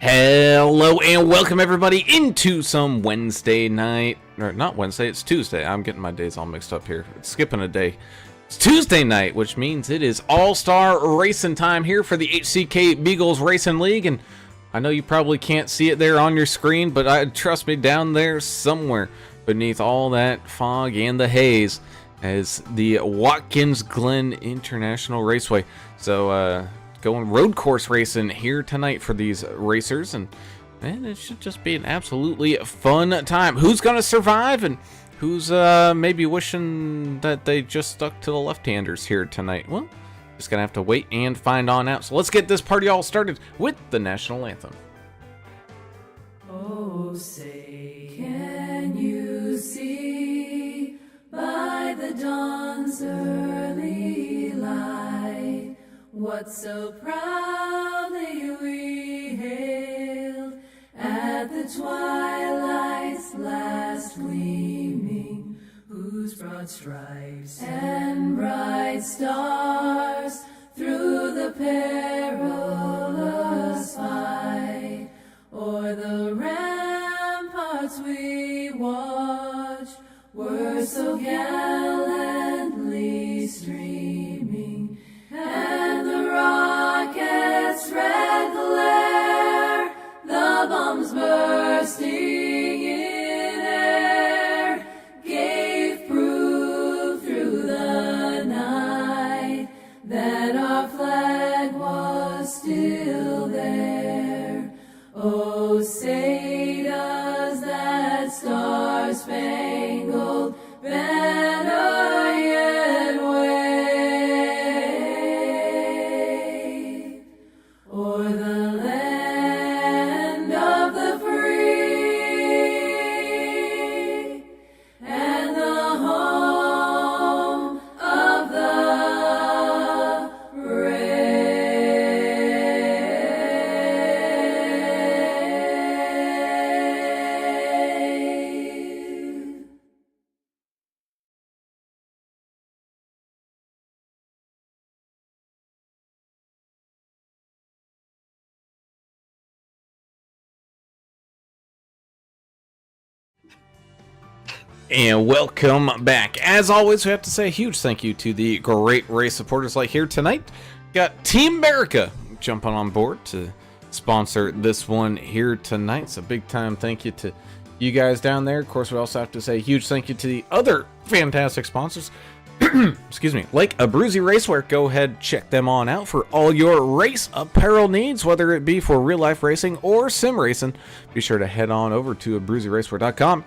Hello and welcome everybody into some Wednesday night, or not Wednesday, it's Tuesday. I'm getting my days all mixed up here. It's skipping a day. It's Tuesday night, which means it is all-star racing time here for the HCKBRL Racing League. And I know you probably can't see it there on your screen, but trust me, down there somewhere beneath all that fog and the haze is the Watkins Glen International Raceway. So, going road course racing here tonight for these racers, and it should just be an absolutely fun time. Who's gonna survive and who's maybe wishing that they just stuck to the left-handers here tonight? Well, just gonna have to wait and find on out. So let's get this party all started with the national anthem. Oh, say, can you see by the dawn's early light what so proudly we hailed at the twilight's last gleaming, whose broad stripes and bright stars through the perilous fight o'er the ramparts we watched were so gallantly streaming, and the rockets' red glare, the bombs bursting in air, gave proof through the night that our flag was still there. Oh, say does that star-spangled banner yet wave o'er the land of the free and the home of the brave. And welcome back. As always, we have to say a huge thank you to the great race supporters like here tonight. Got Team America jumping on board to sponsor this one here tonight. So big time thank you to you guys down there. Of course, we also have to say a huge thank you to the other fantastic sponsors. Excuse me, like Abruzzi Racewear. Go ahead, check them on out for all your race apparel needs, whether it be for real life racing or sim racing. Be sure to head on over to AbruzziRacewear.com.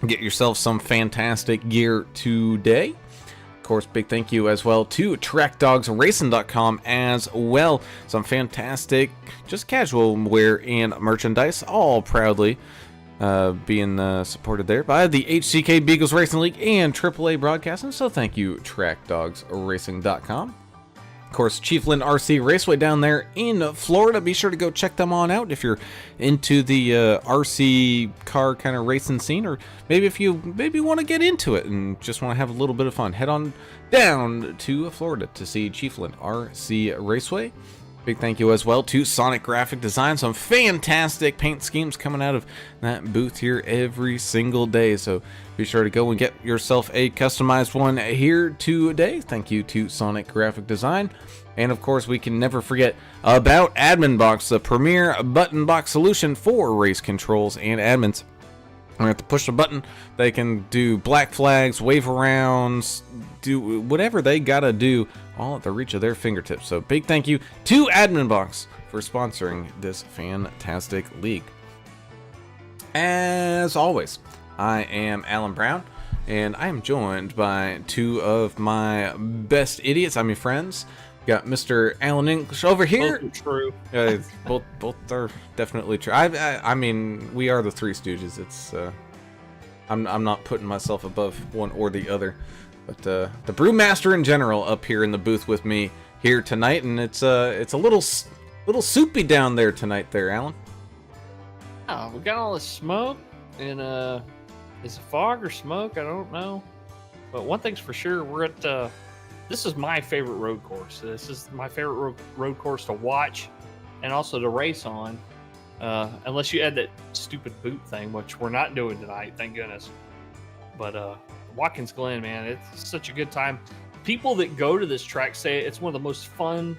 Get yourself some fantastic gear today. Of course, big thank you as well to TrackDogsRacing.com as well. Some fantastic, just casual wear and merchandise, all proudly being supported there by the HCKBRL Racing League and AAA Broadcasting. So thank you, TrackDogsRacing.com. Of course, Chiefland RC Raceway down there in Florida. Be sure to go check them on out if you're into the RC car kind of racing scene, or maybe if you want to get into it and just want to have a little bit of fun. Head on down to Florida to see Chiefland RC Raceway. Big thank you as well to Sonic Graphic Design. Some fantastic paint schemes coming out of that booth here every single day. So be sure to go and get yourself a customized one here today. Thank you to Sonic Graphic Design. And of course, we can never forget about AdminBoxx, the premier button box solution for race controls and admins. When you have to push a button, they can do black flags, wave arounds, do whatever they gotta do, all at the reach of their fingertips. So big thank you to AdminBoxx for sponsoring this fantastic league. As always, I am Alan Brown, and I am joined by two of my best idiots. I'm your friends. Got Mr. Alan English over here. Both are true. Both are definitely true. I mean, we are the Three Stooges. It's I'm not putting myself above one or the other, but the brewmaster in general up here in the booth with me here tonight, and it's a little soupy down there tonight, there, Alan. Oh, we got all this smoke, and is it fog or smoke? I don't know. But one thing's for sure, we're at this is my favorite road course. This is my favorite road course to watch and also to race on. unless you add that stupid boot thing, which we're not doing tonight, thank goodness. But Watkins Glen, man, it's such a good time. People that go to this track say it's one of the most fun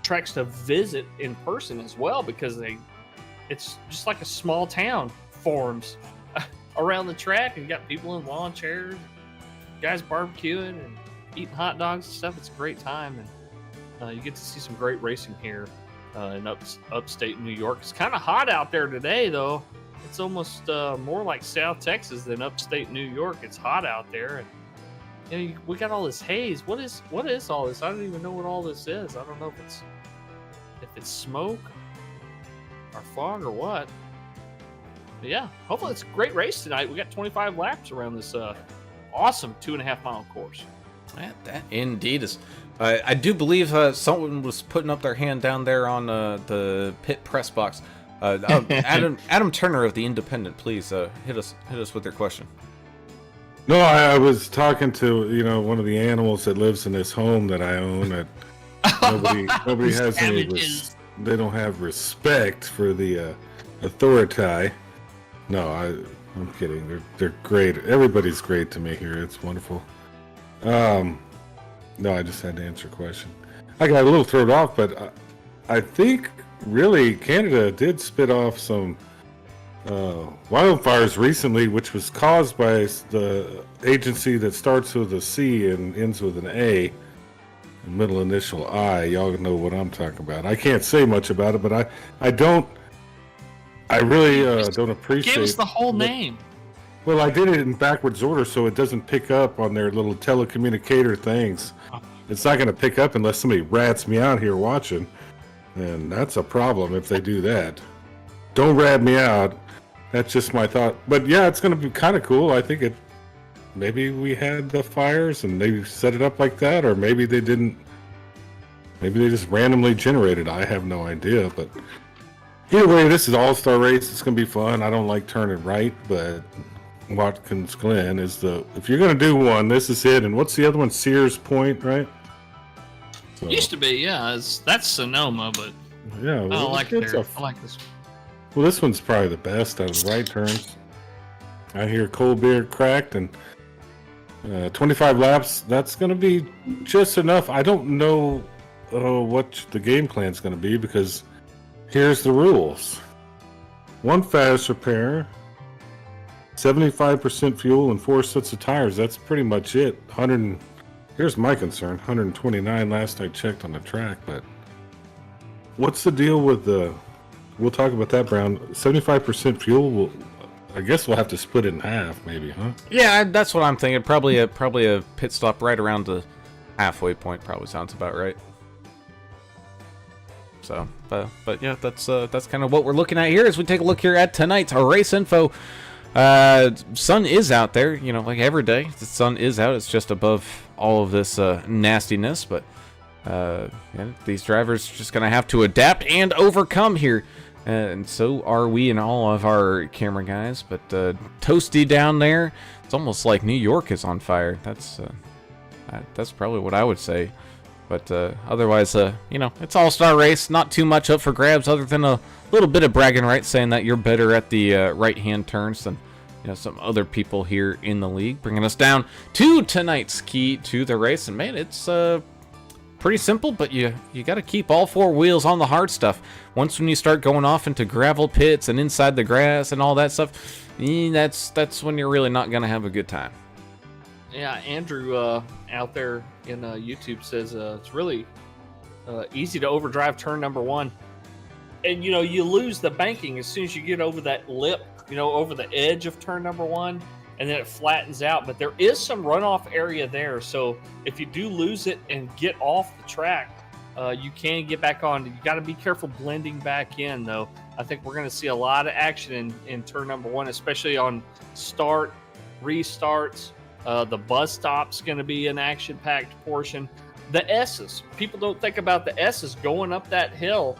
tracks to visit in person as well, because it's just like a small town forms around the track, and you got people in lawn chairs, guys barbecuing and eating hot dogs and stuff. It's a great time, and you get to see some great racing here in upstate New York. It's kind of hot out there today, though. It's almost more like South Texas than upstate New York. It's hot out there, and we got all this haze. What is all this? I don't even know what all this is. I don't know if it's smoke or fog or what. But yeah, hopefully it's a great race tonight. We got 25 laps around this awesome 2.5 mile course. That indeed is. I do believe someone was putting up their hand down there on the pit press box. Adam Turner of the Independent, please hit us with your question. No, I was talking to one of the animals that lives in this home that I own. That nobody has any. They don't have respect for the authority. No, I'm kidding. They're great. Everybody's great to me here. It's wonderful. No, I just had to answer a question. I got a little thrown off, but I think really Canada did spit off some wildfires recently, which was caused by the agency that starts with a C and ends with an A, middle initial I. Y'all know what I'm talking about. I can't say much about it, but I really don't appreciate. Give us the whole name. Well, I did it in backwards order so it doesn't pick up on their little telecommunicator things. It's not going to pick up unless somebody rats me out here watching, and that's a problem if they do that. Don't rat me out. That's just my thought. But yeah, it's going to be kind of cool. I think maybe we had the fires and they set it up like that, or maybe they didn't. Maybe they just randomly generated. I have no idea, but either way, this is all-star race. It's going to be fun. I don't like turning right, but Watkins Glen is if you're going to do one, this is it. And what's the other one? Sears Point, right? So, used to be, yeah. That's Sonoma, but yeah, I don't like it there. I like this one. Well, this one's probably the best out of the right turns. I hear cold beer cracked, and 25 laps. That's going to be just enough. I don't know what the game plan's going to be, because here's the rules: 1 fast repair, 75% fuel, and 4 sets of tires. That's pretty much it. Here's my concern: 129 last I checked on the track. But what's the deal with we'll talk about that, Brown. 75% fuel. I guess we'll have to split it in half, maybe, huh? Yeah, that's what I'm thinking. Probably a pit stop right around the halfway point. Probably sounds about right. So, but yeah, that's kind of what we're looking at here as we take a look here at tonight's race info. Sun is out there, like every day. The sun is out. It's just above all of this nastiness, but these drivers are just gonna have to adapt and overcome here. And so are we and all of our camera guys. But toasty down there. It's almost like New York is on fire. That's probably what I would say. But otherwise, it's all-star race. Not too much up for grabs other than a little bit of bragging rights, saying that you're better at the right-hand turns than some other people here in the league. Bringing us down to tonight's key to the race. And man, it's pretty simple, but you got to keep all 4 wheels on the hard stuff. Once when you start going off into gravel pits and inside the grass and all that stuff, that's when you're really not going to have a good time. Yeah, Andrew out there in YouTube says it's really easy to overdrive turn number 1. And, you lose the banking as soon as you get over that lip, over the edge of turn number 1, and then it flattens out. But there is some runoff area there. So if you do lose it and get off the track, you can get back on. You got to be careful blending back in, though. I think we're going to see a lot of action in turn number 1, especially on start, restarts. The bus stop's going to be an action-packed portion. The S's. People don't think about the S's going up that hill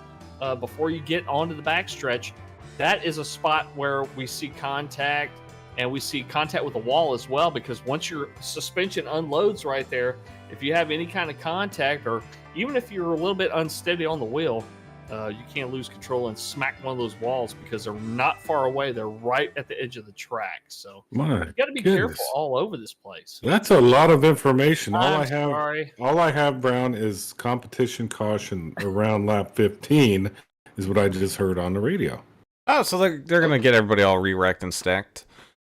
before you get onto the backstretch. That is a spot where we see contact, and we see contact with the wall as well, because once your suspension unloads right there, if you have any kind of contact, or even if you're a little bit unsteady on the wheel, You can't lose control and smack one of those walls because they're not far away. They're right at the edge of the track. So My you got to be goodness. careful all over this place. That's a lot of information. Sorry. All I have, Brown, is competition caution around lap 15 is what I just heard on the radio. Oh, so they're gonna get everybody all re-racked and stacked.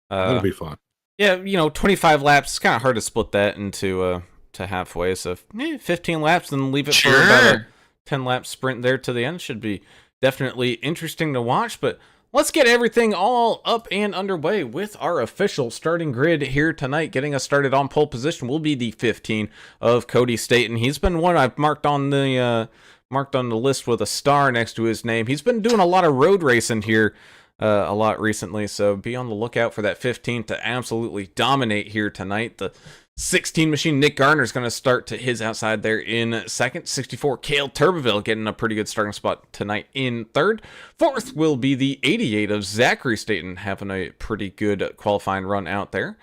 That'll be fun. Yeah, 25 laps. It's kind of hard to split that into to halfway. So 15 laps, and leave it for about a 10-lap sprint there to the end. Should be definitely interesting to watch. But let's get everything all up and underway with our official starting grid here tonight. Getting us started on pole position will be the 15 of Cody Staten. He's been one I've marked on the list with a star next to his name. He's been doing a lot of road racing here a lot recently, so be on the lookout for that 15 to absolutely dominate here tonight. The 16 machine Nick Garner is going to start to his outside there in second. 64 Cale Turbeville getting a pretty good starting spot tonight in third. Fourth will be the 88 of Zachary Staten, having a pretty good qualifying run out there.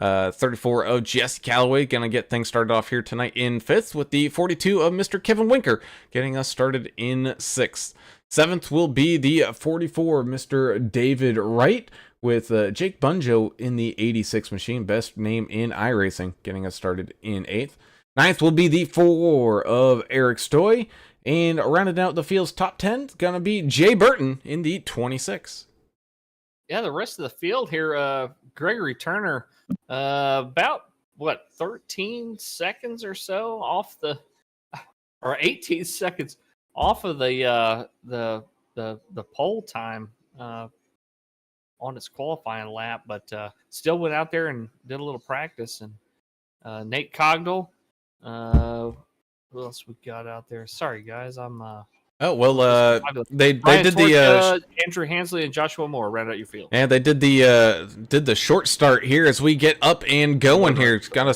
34 of Jesse Calloway going to get things started off here tonight in fifth, with the 42 of Mr. Kevin Winker getting us started in sixth. Seventh will be the 44 of Mr. David Wright, with Jake Bunjo in the 86 machine, best name in iRacing, getting us started in eighth. Ninth will be the 4 of Eric Stoy, and rounding out the field's top 10 going to be Jay Burton in the 26. Yeah, the rest of the field here, Gregory Turner, about 13 seconds or so off or 18 seconds off of the pole time on its qualifying lap, but still went out there and did a little practice. And Nate Cogdell, who else we got out there? Sorry guys, I'm they Brian Torch, did the Andrew Hansley and Joshua Moore round out your field. and they did the short start here as we get up and going here. Got a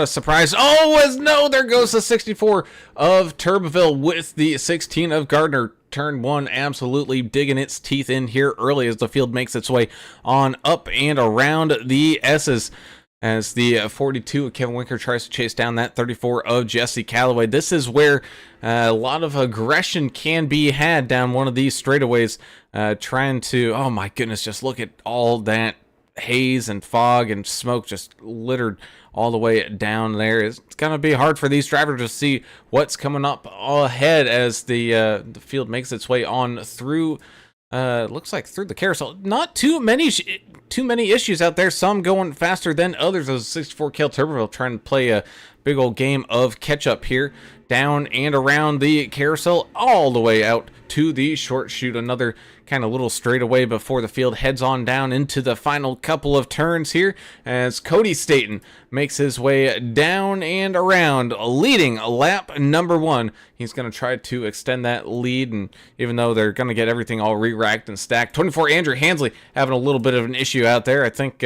surprise. There goes the 64 of Turbeville with the 16 of Gardner. Turn one absolutely digging its teeth in here early as the field makes its way on up and around the S's, as the 42 of Kevin Winker tries to chase down that 34 of Jesse Calloway. This is where a lot of aggression can be had down one of these straightaways, trying to, oh my goodness, just look at all that haze and fog and smoke just littered all the way down there. It's going to be hard for these drivers to see what's coming up ahead as the field makes its way on through, looks like through the carousel. Not too many issues out there, some going faster than others, as 64 Cale Turbeville trying to play a big old game of catch up here, down and around the carousel, all the way out to the short chute. Another kind of little straightaway before the field heads on down into the final couple of turns here, as Cody Staten makes his way down and around, leading lap number 1. He's going to try to extend that lead, and even though they're going to get everything all re-racked and stacked, 24 Andrew Hansley having a little bit of an issue out there. I think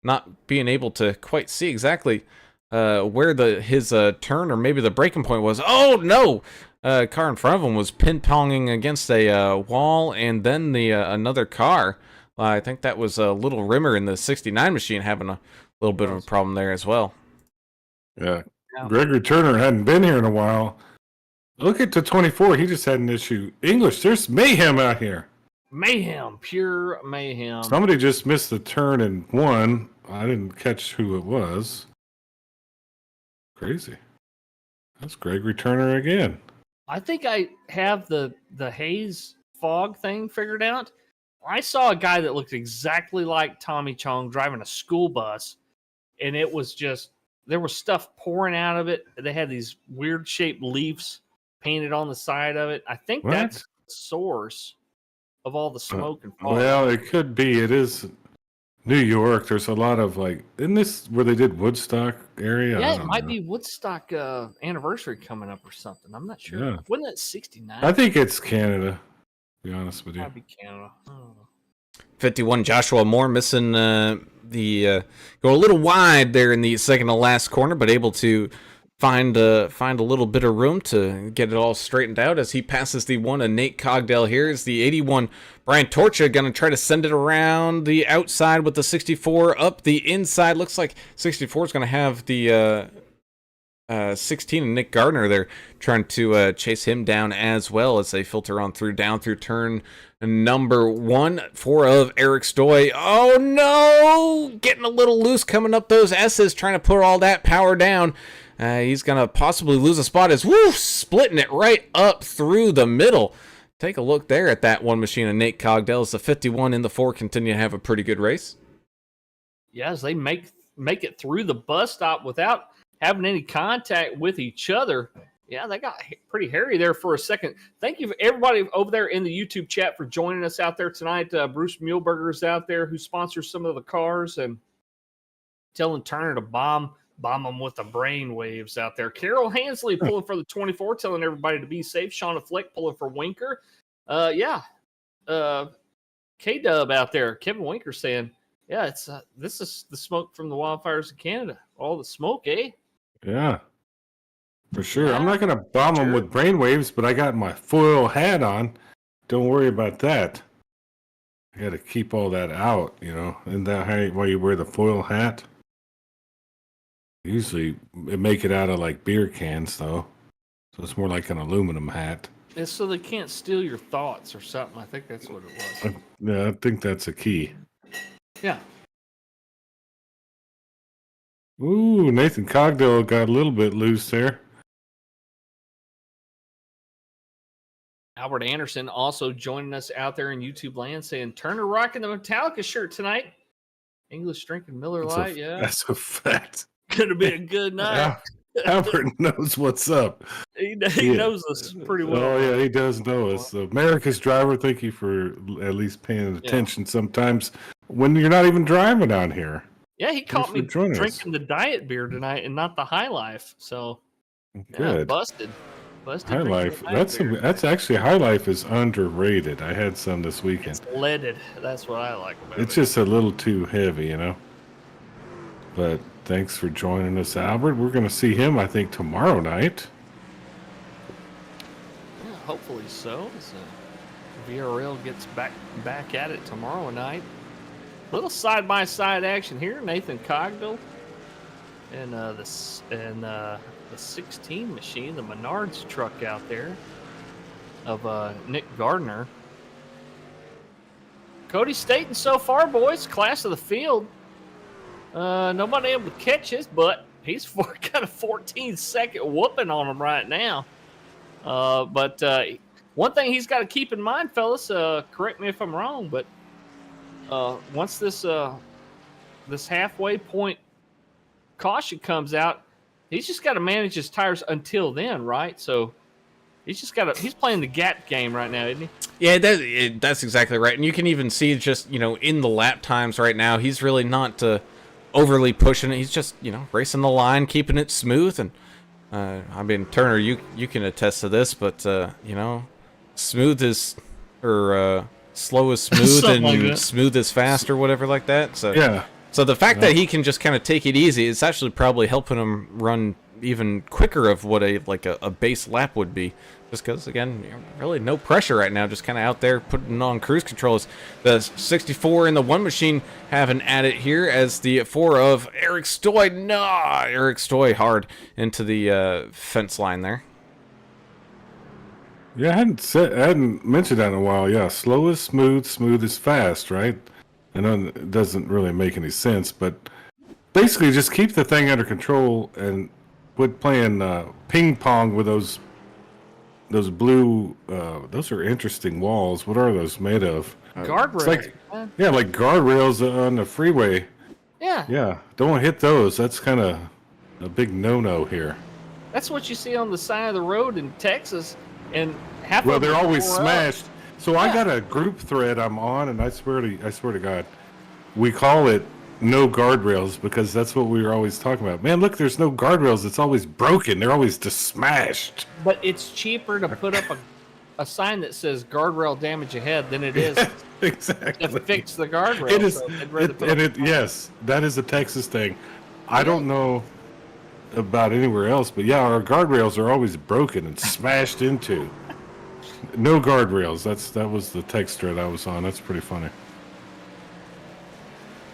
not being able to quite see exactly where his turn or maybe the breaking point was. Oh no! Car in front of him was ping-ponging against a wall, and then another car. I think that was a little Rimmer in the 69 machine having a little bit of a problem there as well. Yeah. Gregory Turner hadn't been here in a while. Look at the 24. He just had an issue. English, there's mayhem out here. Mayhem, pure mayhem. Somebody just missed the turn and won. I didn't catch who it was. Crazy. That's Gregory Turner again. I think I have the haze fog thing figured out. I saw a guy that looked exactly like Tommy Chong driving a school bus, and it was just, there was stuff pouring out of it. They had these weird shaped leaves painted on the side of it. I think that's the source of all the smoke and fog. Well, it could be. It is New York. There's a lot of isn't this where they did Woodstock area? Yeah, it might be Woodstock anniversary coming up or something. I'm not sure. Yeah. Wasn't that 69? I think it's Canada, to be honest with you. Might be Canada. I don't know. 51 Joshua Moore missing go a little wide there in the second to last corner, but able to find a little bit of room to get it all straightened out as he passes the one of Nate Cogdell. Here is the 81 Brian Torcha going to try to send it around the outside with the 64 up the inside. Looks like 64 is going to have the 16 and Nick Gardner, they're trying to chase him down as well as they filter on through down through turn number 1. 4 of Eric Stoy. Oh no! Getting a little loose coming up those S's, trying to put all that power down. He's going to possibly lose a spot as splitting it right up through the middle. Take a look there at that one machine of Nate Cogdell. As the 51 in the 4 continue to have a pretty good race. Yeah, as they make it through the bus stop without having any contact with each other. Yeah, they got pretty hairy there for a second. Thank you, everybody over there in the YouTube chat, for joining us out there tonight. Bruce Muehlberger's out there, who sponsors some of the cars, and telling Turner to bomb them with the brain waves out there. Carol Hansley pulling for the 24, telling everybody to be safe. Shauna Flick pulling for Winker. K-Dub out there. Kevin Winker saying, yeah, it's this is the smoke from the wildfires in Canada. All the smoke, eh? Yeah, for sure. I'm not going to bomb them with brainwaves, but I got my foil hat on. Don't worry about that. I got to keep all that out, Isn't that why you wear the foil hat? Usually, it make it out of like beer cans, though. So it's more like an aluminum hat. It's so they can't steal your thoughts or something. I think that's what it was. Yeah, I think that's a key. Yeah. Ooh, Nathan Cogdell got a little bit loose there. Albert Anderson also joining us out there in YouTube land, saying Turner rocking the Metallica shirt tonight. English drinking Miller Lite, yeah. That's a fact. Gonna be a good night. Albert knows what's up. He knows us pretty well. Oh, yeah, he does know us. America's driver, thank you for at least paying attention sometimes when you're not even driving down here. Yeah, he caught me drinking the diet beer tonight and not the High Life. So, good. Busted. High Life. That's actually, High Life is underrated. I had some this weekend. It's leaded. That's what I like about it. It's just a little too heavy, But thanks for joining us, Albert. We're going to see him, I think, tomorrow night. Yeah, hopefully so. VRL gets back at it tomorrow night. Little side-by-side action here. Nathan Cogdell and the 16 machine, the Menards truck out there of Nick Gardner. Cody Staten so far, boys, class of the field. Nobody able to catch his butt. He's got a 14-second whooping on him right now. But one thing he's got to keep in mind, fellas, correct me if I'm wrong, but once this halfway point caution comes out, he's just got to manage his tires until then, right? So he's playing the gap game right now, isn't he? Yeah, that's exactly right. And you can even see just, in the lap times right now, he's really not overly pushing it. He's just, racing the line, keeping it smooth. And, Turner, you can attest to this, but, smooth is, or slow is smooth and like smooth is fast or whatever like that. So yeah. So the fact that he can just kind of take it easy, it's actually probably helping him run even quicker of what a base lap would be. Just because, again, really no pressure right now, just kind of out there putting on cruise controls. The 64 in the 1 machine having at it here as the 4 of Eric Stoy. Eric Stoy hard into the fence line there. Yeah, I hadn't mentioned that in a while. Yeah, slow is smooth, smooth is fast, right? I know it doesn't really make any sense, but basically just keep the thing under control and quit playing ping pong with those blue. Those are interesting walls. What are those made of? Guardrails. Like guardrails on the freeway. Yeah. Yeah, don't hit those. That's kind of a big no-no here. That's what you see on the side of the road in Texas. And they're always smashed. So I got a group thread I'm on, and I swear to God, we call it no guardrails because that's what we were always talking about. Man, look, there's no guardrails. It's always broken. They're always just smashed. But it's cheaper to put up a sign that says guardrail damage ahead than it is exactly to fix the guardrail. It is, yes, that is a Texas thing. I don't know about anywhere else, but yeah, our guardrails are always broken and smashed into. No guardrails. That was the text thread I was on. That's pretty funny.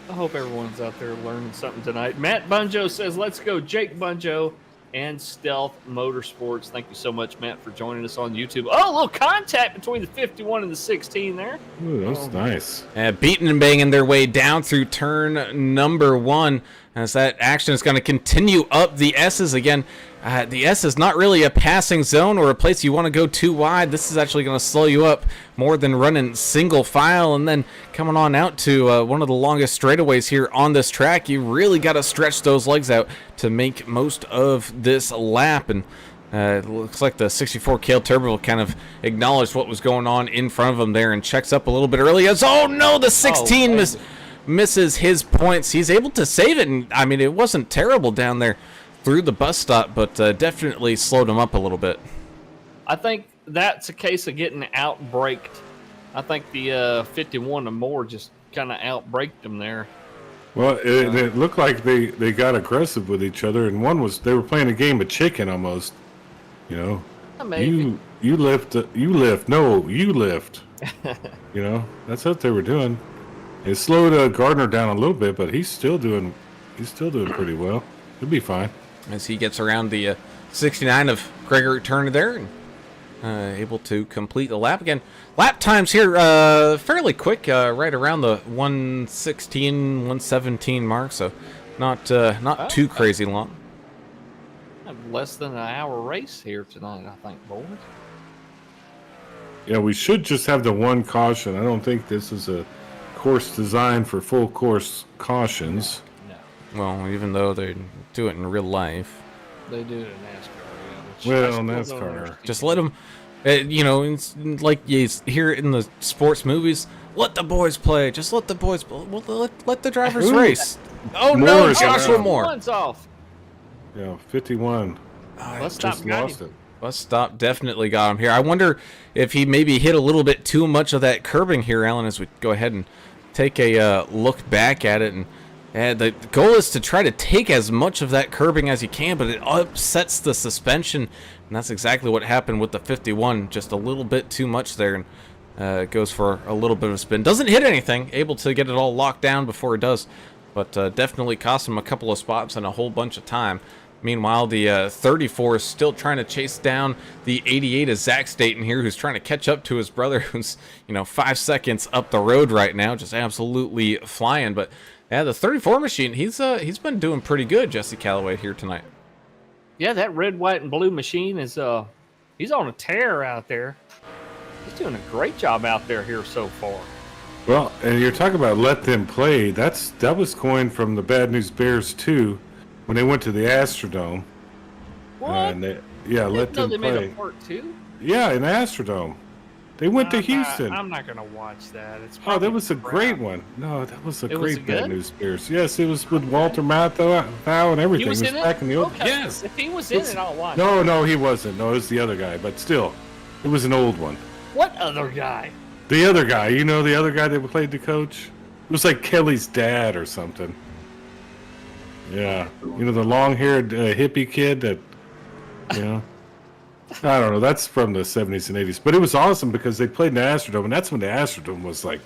I hope everyone's out there learning something tonight. Matt Bunjo says, let's go, Jake Bunjo. and Stealth Motorsports. Thank you so much, Matt, for joining us on YouTube. Oh, a little contact between the 51 and the 16 there. Ooh, that's nice. Beating and banging their way down through turn number 1 as that action is going to continue up the S's again. The S is not really a passing zone or a place you want to go too wide. This is actually going to slow you up more than running single file. And then coming on out to one of the longest straightaways here on this track, you really got to stretch those legs out to make most of this lap. And it looks like the 64 Kale Turbo kind of acknowledged what was going on in front of him there and checks up a little bit early. As, oh no, the 16 misses his points. He's able to save it. And I mean, it wasn't terrible down there through the bus stop, but definitely slowed him up a little bit. I think that's a case of getting outbraked. I think the 51 and more just kind of outbraked them there. Well, it looked like they got aggressive with each other, and they were playing a game of chicken almost. You know, Maybe. you lift, no, you lift. You know, that's what they were doing. It slowed Gardner down a little bit, but he's still doing pretty well. He'll be fine. As he gets around the 69 of Gregory Turner there and able to complete the lap again. Lap times here fairly quick, right around the 116, 117 mark, so not too crazy long. Less than an hour race here tonight, I think, boys. Yeah, we should just have the one caution. I don't think this is a course designed for full course cautions. Well, even though they do it in real life. They do it in NASCAR. Well, NASCAR. Just let them, you know, it's like you hear it in the sports movies, let the boys play. Just let the boys play. Well, let the drivers race. Oh, no, Joshua Moore. One's off. Yeah, 51. Let's stop. Just lost it. Bus stop definitely got him here. I wonder if he maybe hit a little bit too much of that curbing here, Alan, as we go ahead and take a look back at it. And the goal is to try to take as much of that curbing as you can, but it upsets the suspension, and that's exactly what happened with the 51. Just a little bit too much there, and goes for a little bit of a spin. Doesn't hit anything, able to get it all locked down before it does, but definitely cost him a couple of spots and a whole bunch of time. Meanwhile, the 34 is still trying to chase down the 88 of Zach Staten here, who's trying to catch up to his brother, who's 5 seconds up the road right now, just absolutely flying. But yeah, the 34 machine, he's been doing pretty good, Jesse Calloway, here tonight. Yeah, that red, white, and blue machine is he's on a tear out there. He's doing a great job out there here so far. Well, and you're talking about let them play. That was coined from the Bad News Bears too, when they went to the Astrodome. What? And let them they play. made a part two? Yeah, in Astrodome. They went to Houston. I'm not gonna watch that. That was a great one. No, that was a It was great Bad good? News Bears. Yes, it was with Walter Matthau and everything. He was in it? back in the old. Okay. Yes. If he was in it, I'll watch. No, he wasn't. No, it was the other guy. But still, it was an old one. What other guy? The other guy. You know, the other guy that played the coach. It was like Kelly's dad or something. Yeah, the long-haired hippie kid that, I don't know. That's from the 70s and 80s, but it was awesome because they played in the Astrodome, and that's when the Astrodome was like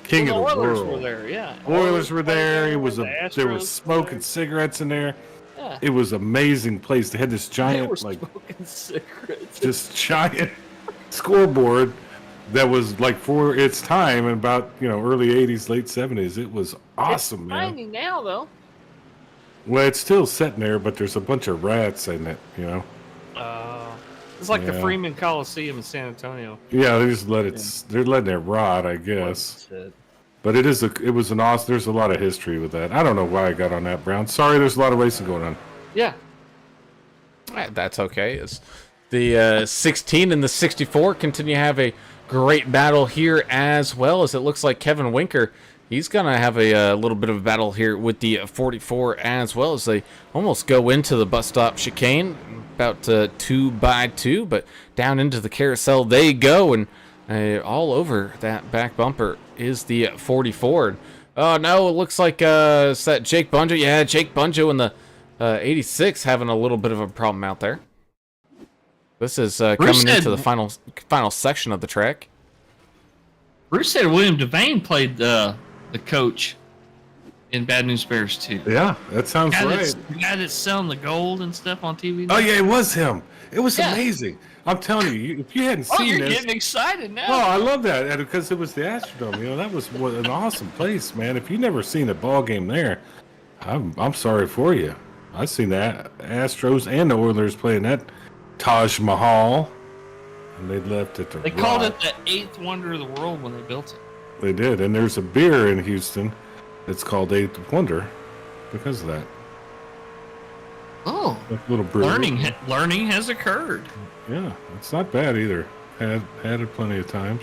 king of the Oilers world. were there, yeah. Oilers were there. It was The there Astros was smoke were and cigarettes in there. Yeah. It was an amazing place. They had this They were giant, like, smoking cigarettes. this giant scoreboard that was like for its time, and about early 80s, late 70s. It was awesome, It's man. tiny now, though. Well, it's still sitting there, but there's a bunch of rats in it, It's like the Yeah. Freeman Coliseum in San Antonio. Yeah, they just let it. They're letting it rot, I guess. That's it. But it was an awesome. There's a lot of history with that. I don't know why I got on that, Brown. Sorry, there's a lot of racing going on. Yeah. That's okay. It's the 16 and the 64 continue to have a great battle here, as well as it looks like Kevin Winker. He's going to have a little bit of a battle here with the 44, as well, as they almost go into the bus stop chicane, about 2 by 2, but down into the carousel they go, and all over that back bumper is the 44. Oh, no, it looks like it's that Jake Bunjo. Yeah, Jake Bunjo and the 86 having a little bit of a problem out there. This is coming into the final section of the track. Bruce said William Devane played the coach in Bad News Bears 2. Yeah, that sounds right. The guy that's selling the gold and stuff on TV. Oh yeah, it was him. It was Yeah. amazing. I'm telling you, if you hadn't Oh, seen you're this, getting excited now. oh, I love that, and because it was the Astrodome. That was an awesome place, man. If you never seen a ball game there, I'm sorry for you. I've seen the Astros and the Oilers playing that Taj Mahal, and they left it to They called it the 8th wonder of the world when they built it. They did, and there's a beer in Houston that's called Eighth Wonder because of that. Oh, Like a little brewery. learning has occurred. Yeah, it's not bad either. Had it plenty of times.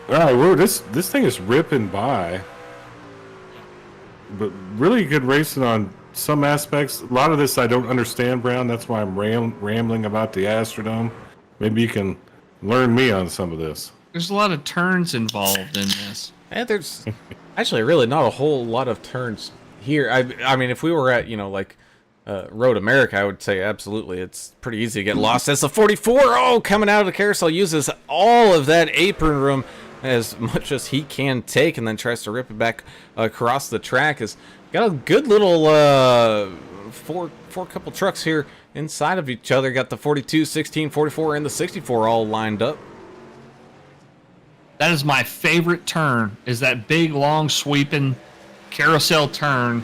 All right, this thing is ripping by, but really good racing on some aspects. A lot of this I don't understand, Brown. That's why I'm rambling about the Astrodome. Maybe you can learn me on some of this. There's a lot of turns involved in this. And there's actually really not a whole lot of turns here. I mean, if we were at, Road America, I would say absolutely. It's pretty easy to get lost. As the 44, coming out of the carousel, uses all of that apron room as much as he can take, and then tries to rip it back across the track. Has got a good little four couple trucks here inside of each other. Got the 42, 16, 44, and the 64 all lined up. That is my favorite turn, is that big, long, sweeping carousel turn.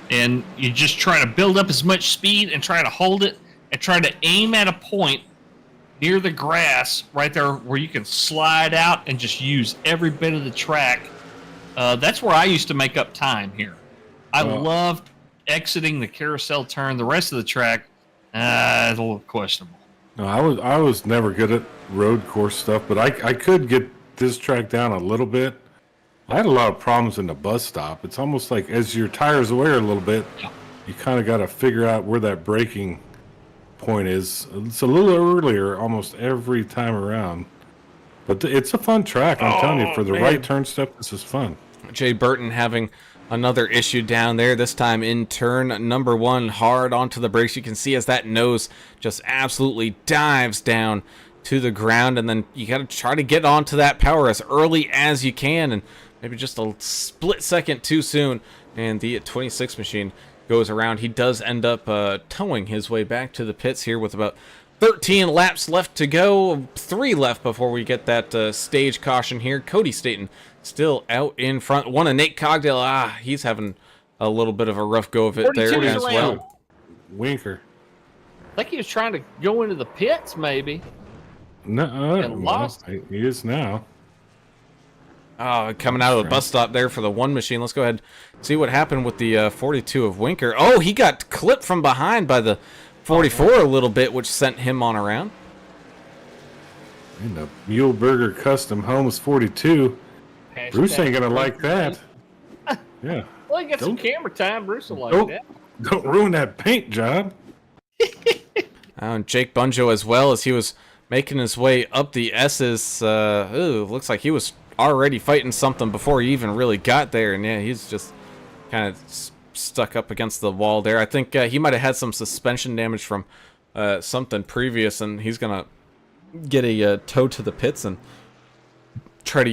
And you just try to build up as much speed and try to hold it and try to aim at a point near the grass right there where you can slide out and just use every bit of the track. That's where I used to make up time here. I loved exiting the carousel turn. The rest of the track, it's a little questionable. No, I was never good at road course stuff, but I could get this track down a little bit. I had a lot of problems in the bus stop. It's almost like as your tires wear a little bit, you kind of got to figure out where that braking point is. It's a little earlier almost every time around. But it's a fun track. I'm telling you, for the right turn stuff, this is fun. Jay Burton having another issue down there, this time in turn number 1, hard onto the brakes. You can see as that nose just absolutely dives down to the ground, and then you got to try to get onto that power as early as you can, and maybe just a split second too soon, and the 26 machine goes around. He does end up towing his way back to the pits here with about 13 laps left to go. 3 left before we get that stage caution here. Cody Staten still out in front. One of Nate Cogdale. He's having a little bit of a rough go of it there 42 as well. lane. Winker. I think he was trying to go into the pits, maybe. No, And lost. he is now. Coming out of the bus stop there for the 1 machine. Let's go ahead and see what happened with the 42 of Winker. Oh, he got clipped from behind by the 44 a little bit, which sent him on around. And the Muleburger Custom Homes 42. Bruce ain't going to like that. Yeah. Well, you got some camera time. Bruce will like Nope. that. Don't ruin that paint job. And Jake Bunjo as well, as he was making his way up the S's. Looks like he was already fighting something before he even really got there. And yeah, he's just kind of stuck up against the wall there. I think he might have had some suspension damage from something previous, and he's going to get a tow to the pits and try to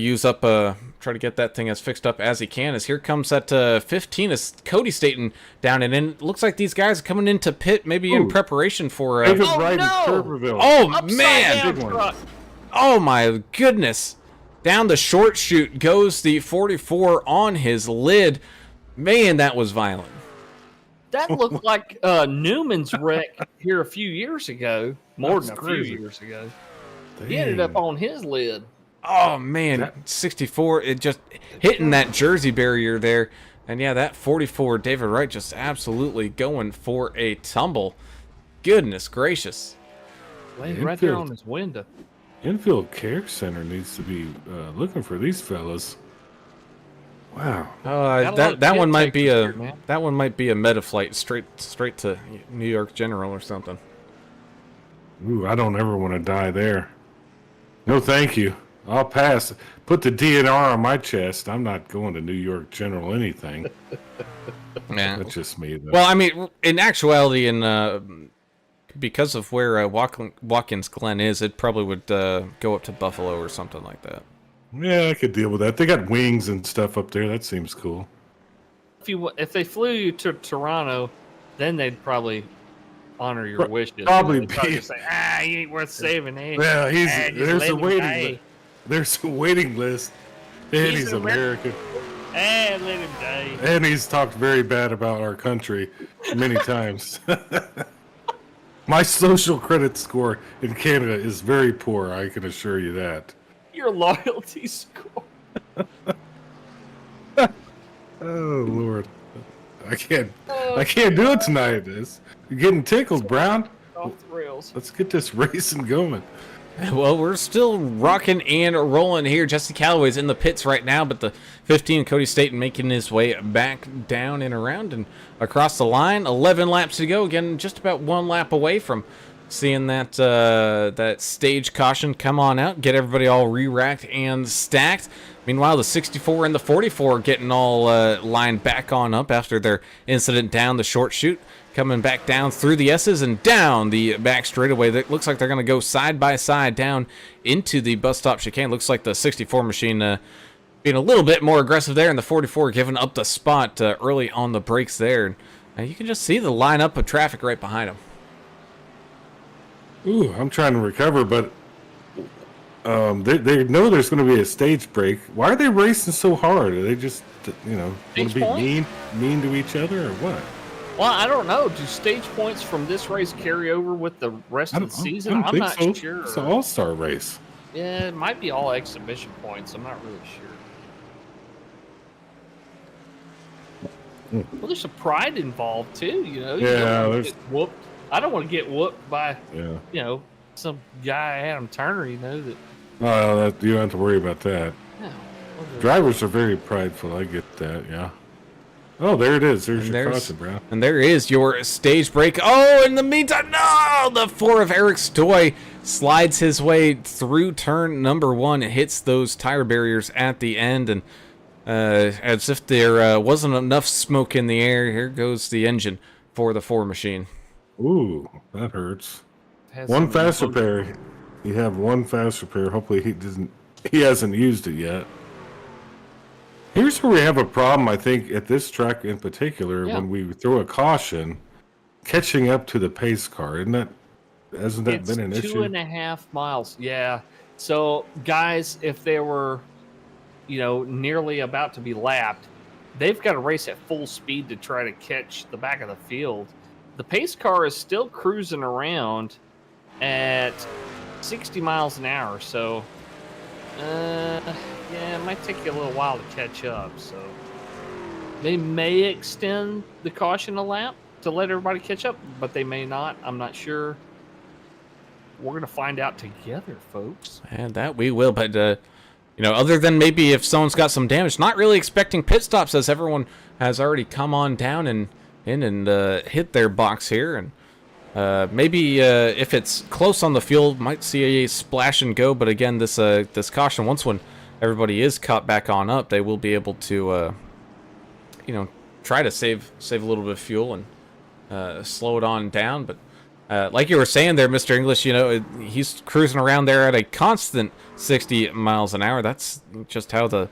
get that thing as fixed up as he can. As here comes that 15 is Cody Staten down, and then it looks like these guys are coming into pit maybe in preparation for David Oh, Wright no! in Tuberville. oh Upside man, down big one. truck. oh my goodness, down the short chute goes the 44 on his lid. Man, that was violent. That looked like Newman's wreck here a few years ago. More than a few years ago. He ended up on his lid. Oh man, 64, it just hitting that jersey barrier there. And yeah, that 44, David Wright, just absolutely going for a tumble. Goodness gracious. Laying right there on his window. Infield Care Center needs to be looking for these fellas. Wow. That one might be here, man. that one might be a meta flight straight to New York General or something. Ooh, I don't ever want to die there. No, thank you. I'll pass. Put the DNR on my chest. I'm not going to New York General anything. Yeah. That's just me, though. Well, I mean, in actuality, because of where Watkins Glen is, it probably would go up to Buffalo or something like that. Yeah, I could deal with that. They got wings and stuff up there. That seems cool. if they flew you to Toronto, then they'd probably honor your wishes. Probably They'd probably be. just say, he ain't worth saving. Eh? Yeah, Just there's let a him waiting die. list. There's a waiting list. And he's an American. Let him die. And he's talked very bad about our country many times. My social credit score in Canada is very poor, I can assure you that. Your loyalty score. Oh Lord. I can't do it tonight. You're getting tickled, Brown. Off the rails. Let's get this racing going. Well, we're still rocking and rolling here. Jesse Calloway's in the pits right now, but the 15, Cody Staten, making his way back down and around and across the line. 11 laps to go. Again, just about 1 lap away from seeing that that stage caution come on out, get everybody all re-racked and stacked. Meanwhile, the 64 and the 44 getting all lined back on up after their incident down the short chute. Coming back down through the S's and down the back straightaway. That looks like they're going to go side by side down into the bus stop chicane. Looks like the 64 machine being a little bit more aggressive there, and the 44 giving up the spot early on the brakes there. You can just see the lineup of traffic right behind them. Ooh, I'm trying to recover, but they know there's going to be a stage break. Why are they racing so hard? Are they just, want to be mean to each other or what? Well, I don't know. Do stage points from this race carry over with the rest of the season? I'm not sure. It's an all-star race. Yeah, it might be all exhibition points. I'm not really sure. Well, there's some pride involved too. You don't want to get whooped. I don't want to get whooped by, some guy Adam Turner. That. Oh, you don't have to worry about that. No. Drivers are very prideful. I get that. Yeah. Oh, there it is. There's your caution, Brown. And there is your stage break. Oh, in the meantime, no! The 4 of Eric Stoy slides his way through turn number 1. It hits those tire barriers at the end, and as if there wasn't enough smoke in the air, here goes the engine for the 4 machine. Ooh, that hurts. One fast repair. You have one fast repair. Hopefully he hasn't used it yet. Here's where we have a problem, I think, at this track in particular, when we throw a caution, catching up to the pace car. Hasn't that been an issue? 2.5 miles. Yeah. So, guys, if they were, nearly about to be lapped, they've got to race at full speed to try to catch the back of the field. The pace car is still cruising around at 60 miles an hour. So, it might take you a little while to catch up. So they may extend the caution a lap to let everybody catch up, but they may not. I'm not sure. We're going to find out together, folks. And that we will. But, other than maybe if someone's got some damage, not really expecting pit stops as everyone has already come on down and hit their box here. And maybe if it's close on the field, might see a splash and go. But again, this caution, when everybody is caught back on up, they will be able to, try to save a little bit of fuel and slow it on down. But like you were saying there, Mr. English, he's cruising around there at a constant 60 miles an hour. That's just how the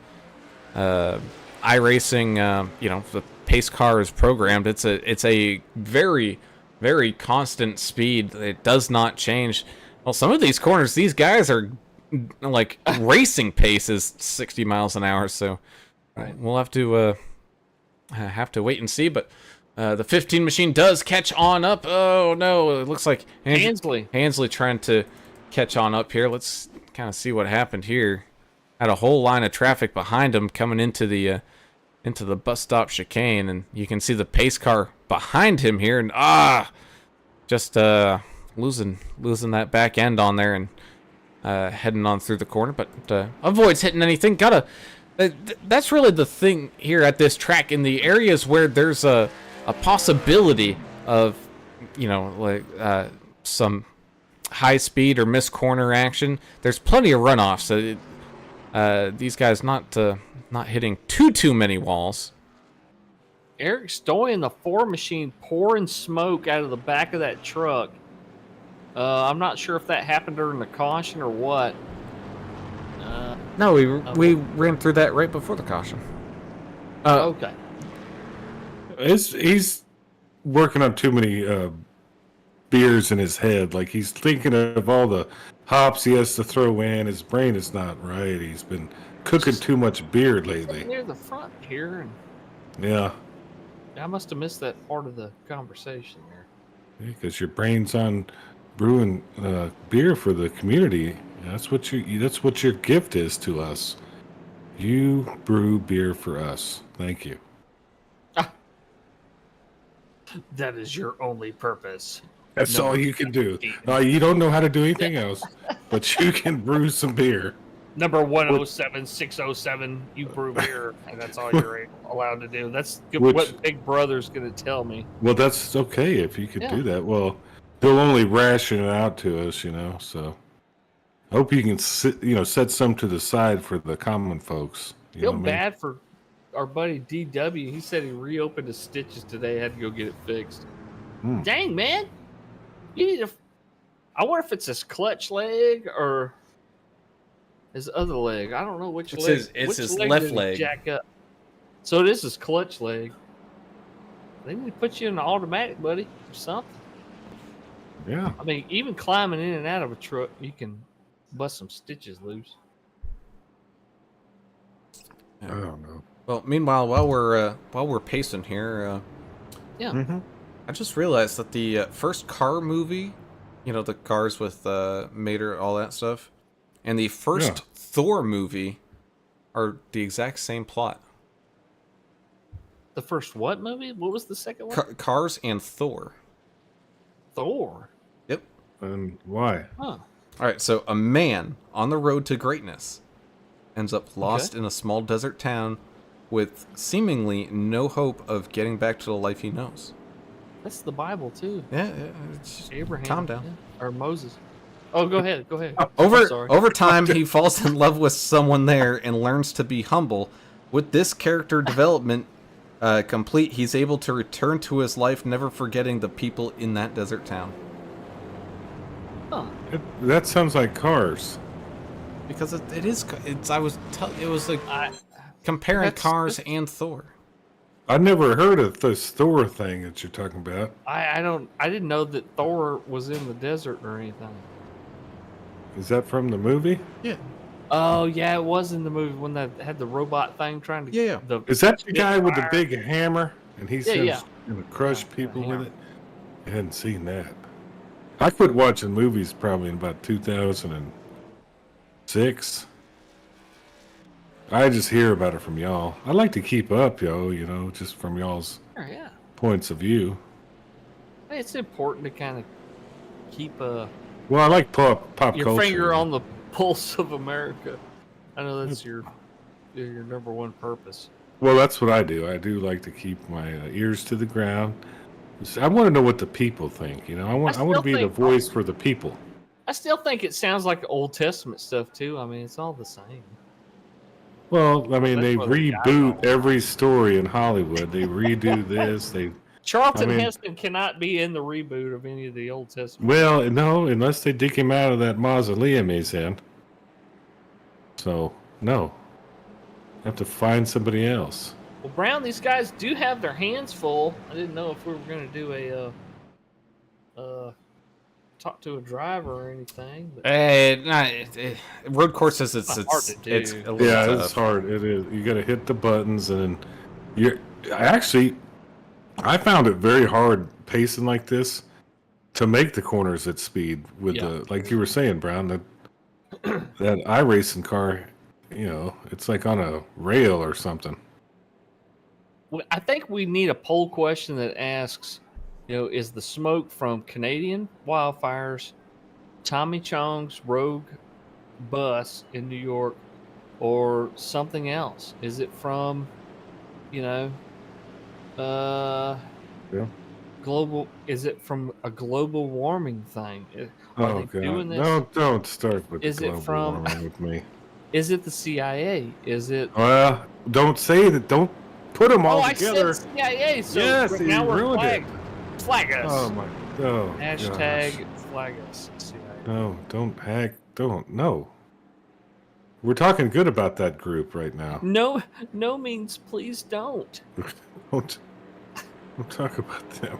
iRacing, the pace car is programmed. It's a very, very constant speed. It does not change. Well, some of these corners, these guys are like racing pace is 60 miles an hour. So we'll have to wait and see. But the 15 machine does catch on up. Oh no! It looks like Hansley trying to catch on up here. Let's kind of see what happened here. Had a whole line of traffic behind him coming into the bus stop chicane, and you can see the pace car behind him here, and just losing that back end on there and heading on through the corner, but avoids hitting anything. That's really the thing here at this track, in the areas where there's a possibility of some high speed or missed corner action. There's plenty of runoffs. So these guys not hitting too many walls. Eric Stoy in the 4 machine pouring smoke out of the back of that truck. I'm not sure if that happened during the caution or what. No, we ran through that right before the caution. Okay. he's working on too many beers in his head. Like he's thinking of all the hops he has to throw in. His brain is not right. He's been cooking too much beer lately. Near the front here, and Yeah, I must have missed that part of the conversation there. because your brain's on brewing beer for the community. That's what your gift is to us. You brew beer for us. Thank you. That is your only purpose. That's No. all you can do. You don't know how to do anything else, but you can brew some beer. Number 107607, you brew beer, and that's all you're allowed to do. That's what Big Brother's going to tell me. Well, that's okay if you could Yeah. do that. Well, they'll only ration it out to us, so I hope you can set some to the side for the common folks. You know Feel what I mean? bad for our buddy DW. He said he reopened his stitches today. Had to go get it fixed. Dang, man. You need to. I wonder if it's his clutch leg or his other leg. I don't know which leg. It's his leg left did he leg. Jack up. So it is his clutch leg. They need to put you in the automatic, buddy, or something. Yeah. I mean, even climbing in and out of a truck, you can bust some stitches loose. I don't know. Well, meanwhile, while we're pacing here, Yeah. I just realized that the first car movie, the cars with Mater, all that stuff, and the first Thor movie are the exact same plot. The first what movie? What was the second one? Cars and Thor. Thor. Yep. And why? Huh. All right, so a man on the road to greatness ends up lost in a small desert town with seemingly no hope of getting back to the life he knows. That's the Bible too. Yeah, it's just, Abraham. calm down. Yeah. Or Moses. Oh, go ahead. Go ahead. Over time, he falls in love with someone there and learns to be humble. With this character development complete, he's able to return to his life, never forgetting the people in that desert town. Huh. That sounds like Cars. Because it is. It was like comparing That's- Cars and Thor. I never heard of this Thor thing that you're talking about. I didn't know that Thor was in the desert or anything. Is that from the movie? Yeah. Oh yeah, it was in the movie when they had the robot thing trying to. Yeah. Is that the guy with the fire. big hammer? And he's Yeah. going to crush Yeah, people the with hammer. it? I hadn't seen that. I quit watching movies probably in about 2006. I just hear about it from y'all. I like to keep up, just from y'all's Sure, yeah. points of view. Hey, it's important to kind of keep Well, I like pop your culture. finger on the pulse of America. I know that's your number one purpose. Well, that's what I do. I do like to keep my ears to the ground. I want to know what the people think. I want to be the voice for the people. I still think it sounds like Old Testament stuff too. I mean, it's all the same. Well, I mean, That's they what we got reboot going. every story in Hollywood. They redo this. Charlton I mean- Heston cannot be in the reboot of any of the Old Testament. Well, no, unless they dig him out of that mausoleum he's in. So, no. Have to find somebody else. Well, Brown, these guys do have their hands full. I didn't know if we were going to do a talk to a driver or anything. But Road courses. It's Not hard to do. it's a little Yeah, tough. it's hard. It is. You got to hit the buttons, and I found it very hard pacing like this to make the corners at speed with like you were saying, Brown, that iRacing car, it's like on a rail or something. Well, I think we need a poll question that asks, is the smoke from Canadian wildfires, Tommy Chong's rogue bus in New York, or something else? Is it from, global? Is it from a global warming thing? Are Oh they doing God! this? Don't start with Is the it global from- warming with me. Is it the CIA? Is it? Well, don't say that. Don't put them all I together. said CIA. So Yes, right you now we're ruined it. flagged. Flag us. Oh my! Oh, Hashtag gosh. flag us. CIA. No, don't hack. Don't. No. We're talking good about that group right now. No means please don't. Don't. We'll talk about them.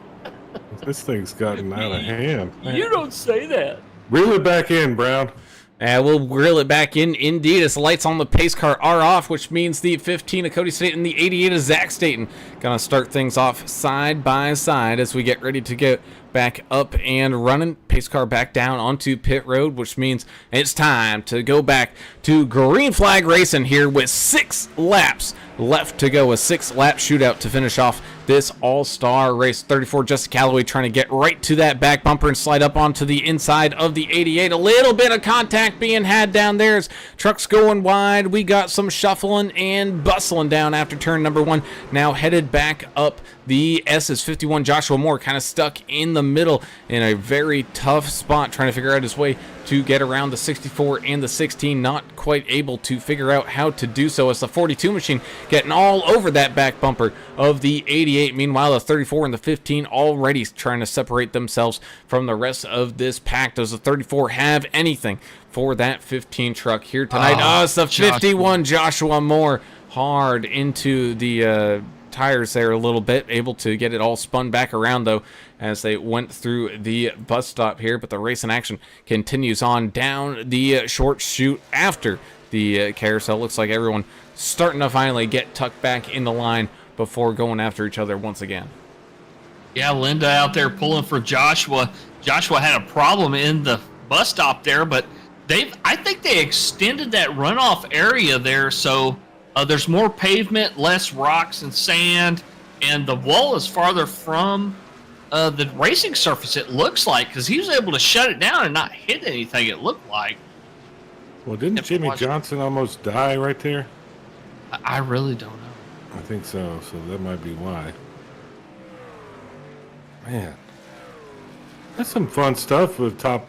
This thing's gotten out of hand. You don't say that. Reel it back in, Brown. We'll reel it back in indeed as the lights on the pace car are off, which means the 15 of Cody Staten and the 88 of Zach Staten gonna start things off side by side as we get ready to get back up and running. Pace car back down onto pit road, which means it's time to go back to green flag racing here with 6 laps left to go. A 6-lap shootout to finish off this all-star race. 34 Justin Calloway trying to get right to that back bumper and slide up onto the inside of the 88. A little bit of contact being had down there as trucks going wide. We got some shuffling and bustling down after turn number 1. Now headed back up the S's. 51 Joshua Moore kind of stuck in the middle in a very tough spot trying to figure out his way to get around the 64 and the 16, not quite able to figure out how to do so as the 42 machine getting all over that back bumper of the 88. Meanwhile, the 34 and the 15 already trying to separate themselves from the rest of this pack. Does the 34 have anything for that 15 truck here tonight? It's the 51 Joshua Moore hard into the tires there a little bit, able to get it all spun back around though as they went through the bus stop here, but the racing action continues on down the short chute after the carousel. Looks like everyone starting to finally get tucked back in the line before going after each other once again. Yeah, Linda out there pulling for Joshua. Joshua had a problem in the bus stop there, but I think they extended that runoff area there, so there's more pavement, less rocks and sand, and the wall is farther from the racing surface, it looks like, because he was able to shut it down and not hit anything, it looked like. Well, didn't Jimmy Johnson almost die right there? I really don't know. I think so, so that might be why. Man, that's some fun stuff with top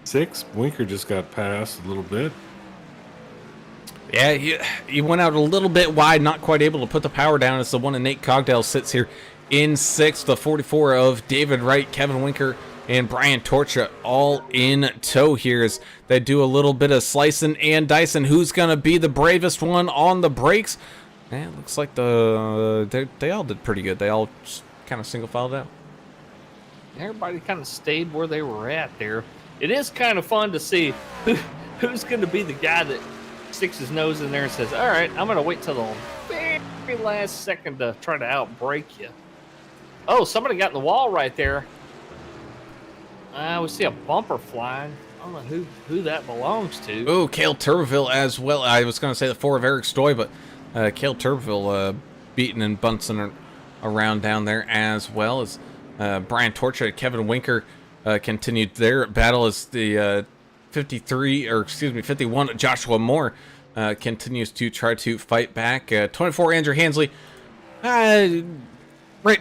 6. Winker just got passed a little bit. Yeah, he went out a little bit wide, not quite able to put the power down as the one of Nate Cogdell sits here in 6th. The 44 of David Wright, Kevin Winker, and Brian Torcha all in tow here as they do a little bit of slicing and dicing. Who's going to be the bravest one on the brakes? Man, it looks like they all did pretty good. They all just kind of single filed out. Everybody kind of stayed where they were at there. It is kind of fun to see who's going to be the guy that sticks his nose in there and says, all right, I'm going to wait till the very last second to try to outbrake you. Oh, somebody got in the wall right there. We see a bumper flying. I don't know who that belongs to. Oh, Cale Turbeville as well. I was going to say the 4 of Eric Stoy, but Cale Turbeville beating and bouncing around down there as well as Brian Torcha, Kevin Winker continued their battle as the 51 Joshua Moore continues to try to fight back. 24 Andrew Hansley, right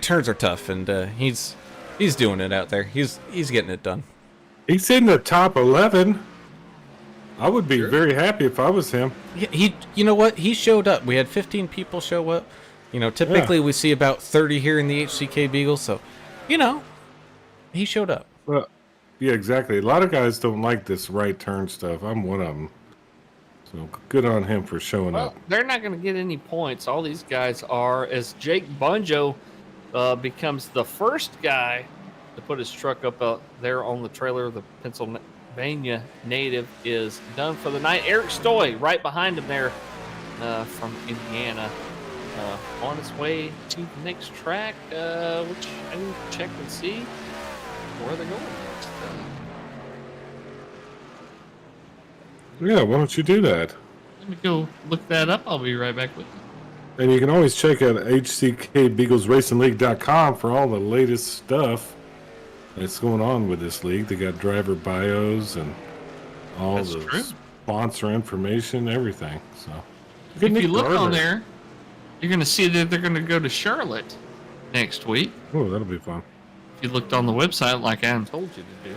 turns are tough, and he's doing it out there. He's getting it done. He's in the top 11. I would be very happy if I was him. He you know what? He showed up. We had 15 people show up. You know, typically we see about 30 here in the HCK Beagle, so you know, he showed up. Well, yeah, exactly. A lot of guys don't like this right turn stuff. I'm one of them. So good on him for showing up. They're not going to get any points. All these guys are, as Jake Bunjo becomes the first guy to put his truck up there on the trailer. The Pennsylvania native is done for the night. Eric Stoy right behind him there from Indiana. On his way to the next track, which I need to check and see where they're going next. Yeah, why don't you do that? Let me go look that up. I'll be right back with you. And you can always check out HCKBeaglesRacingLeague.com for all the latest stuff that's going on with this league. They got driver bios and all the sponsor information, everything. So if you look on there, you're going to see that they're going to go to Charlotte next week. Oh, that'll be fun. If you looked on the website like Adam told you to do.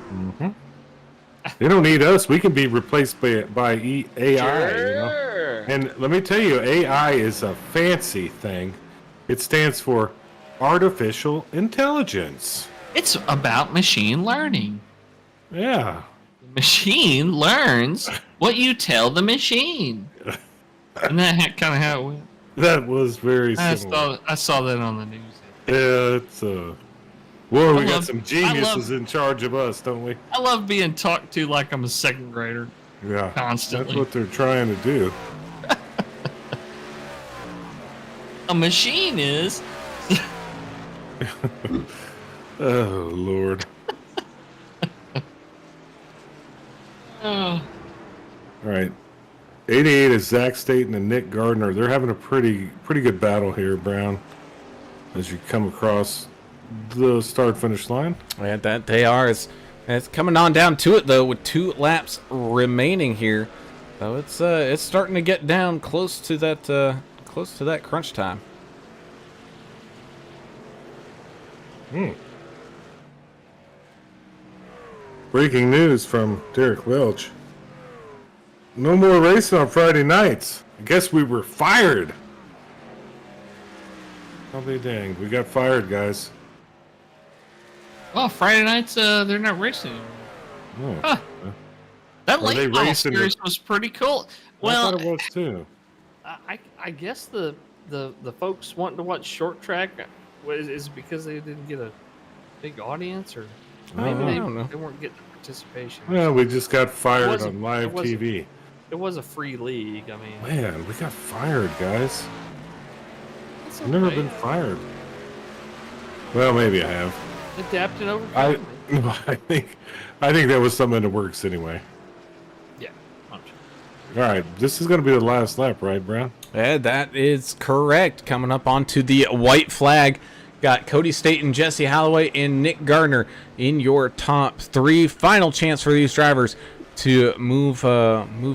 Mm-hmm. They don't need us. We can be replaced by AI. Sure. You know? And let me tell you, AI is a fancy thing. It stands for artificial intelligence. It's about machine learning. Yeah. The machine learns what you tell the machine. Isn't that kind of how it went? That was very similar. I saw that on the news. Yeah, it's Well, we got love- some I geniuses love- in charge of us, don't we? I love being talked to like I'm a second grader. Yeah, Constantly. That's what they're trying to do. A machine is. Oh Lord. Oh, All right. 88 is Zach Staten and Nick Gardner. They're having a pretty good battle here, Brown. As you come across the start-finish line. Yeah, that they are. It's coming on down to it though, with 2 laps remaining here. So it's starting to get down close to that crunch time. Breaking news from Derek Welch. No more racing on Friday nights. I guess we were fired. I'll be danged. We got fired, guys. well, Friday nights they're not racing anymore. Oh, Huh. That Are they late model racing series was pretty cool. I Well, thought it was too. I guess the folks wanting to watch short track is it because they didn't get a big audience, or maybe I don't know. they weren't getting the participation. Well, we just got fired wasn't- on live it wasn't- TV. It was a free league. I mean, Man, we got fired, guys. it's I've never okay. been fired. Well, maybe I have. Adapt and overcome. I, man. I think that was something in the works anyway. Yeah, I'm sure. All right, this is going to be the last lap, right, Brown? Yeah, that is correct. Coming up onto the white flag, got Cody Staten, Jesse Holloway, and Nick Gardner in your top 3. Final chance for these drivers to move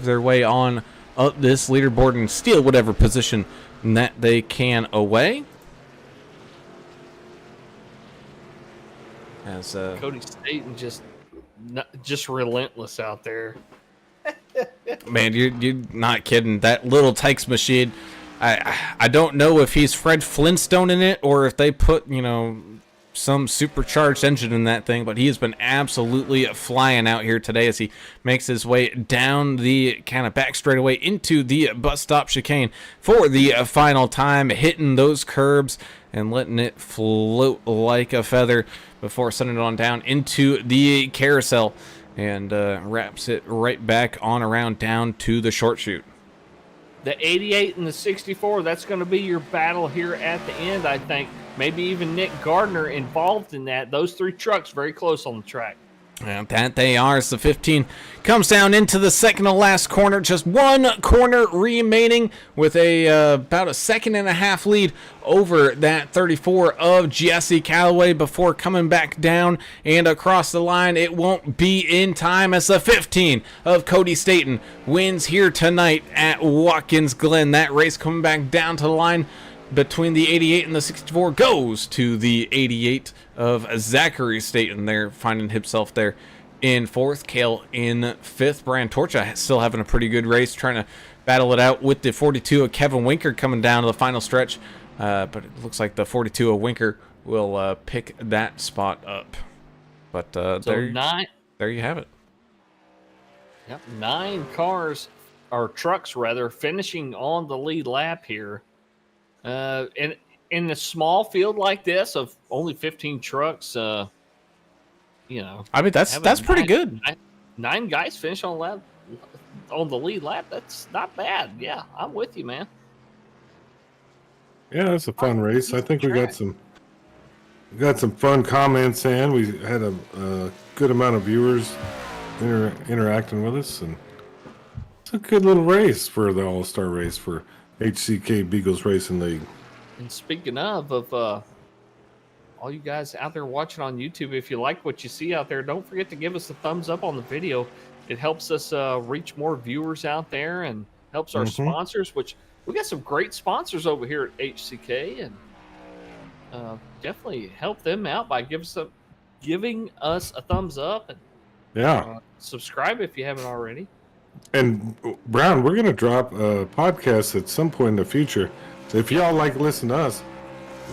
their way on up this leaderboard and steal whatever position that they can away. As Cody Staten just relentless out there. man, you're not kidding. That little Tykes machine, I don't know if he's Fred Flintstone in it or if they put, some supercharged engine in that thing, but he has been absolutely flying out here today as he makes his way down the kind of back straightaway into the bus stop chicane for the final time, hitting those curbs and letting it float like a feather before sending it on down into the carousel and wraps it right back on around down to the short chute. The 88 and the 64, that's going to be your battle here at the end, I think. Maybe even Nick Gardner involved in that. Those 3 trucks very close on the track. And that they are. As the 15 comes down into the second to last corner. Just 1 corner remaining with about a 1.5 lead over that 34 of Jesse Calloway before coming back down and across the line. It won't be in time as the 15 of Cody Staten wins here tonight at Watkins Glen. That race coming back down to the line between the 88 and the 64 goes to the 88 of Zachary Staten there, finding himself there in 4th. Kale in 5th. Brian Torcha still having a pretty good race, trying to battle it out with the 42 of Kevin Winker coming down to the final stretch. But it looks like the 42 of Winker will pick that spot up. But So there you have it. Yep, 9 cars, or trucks rather, finishing on the lead lap here. And in a small field like this of only 15 trucks, I mean, that's having pretty good. 9 guys finish on the lead lap. That's not bad. Yeah, I'm with you, man. Yeah, it's a fun race. I think we got some fun comments in. We had a good amount of viewers interacting with us, and it's a good little race for the All-Star race for HCK Beagles Racing League. And speaking of all you guys out there watching on YouTube, if you like what you see out there, don't forget to give us a thumbs up on the video. It helps us reach more viewers out there and helps our sponsors, which we got some great sponsors over here at HCK, and definitely help them out by giving us a thumbs up and subscribe if you haven't already. And Brown, we're going to drop a podcast at some point in the future. So if y'all like listening to us,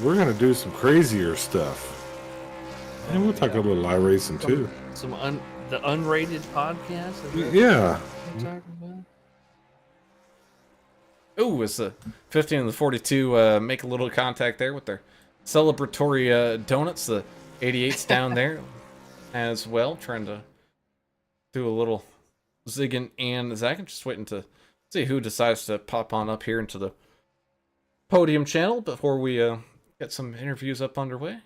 we're going to do some crazier stuff. And we'll talk a little iRacing too. The unrated podcast. Yeah. What you're talking about? Ooh, it's the 15 and the 42 make a little contact there with their celebratory donuts. The 88's down there as well, trying to do a little zigging and zagging. Just waiting to see who decides to pop on up here into the podium channel before we get some interviews up underway.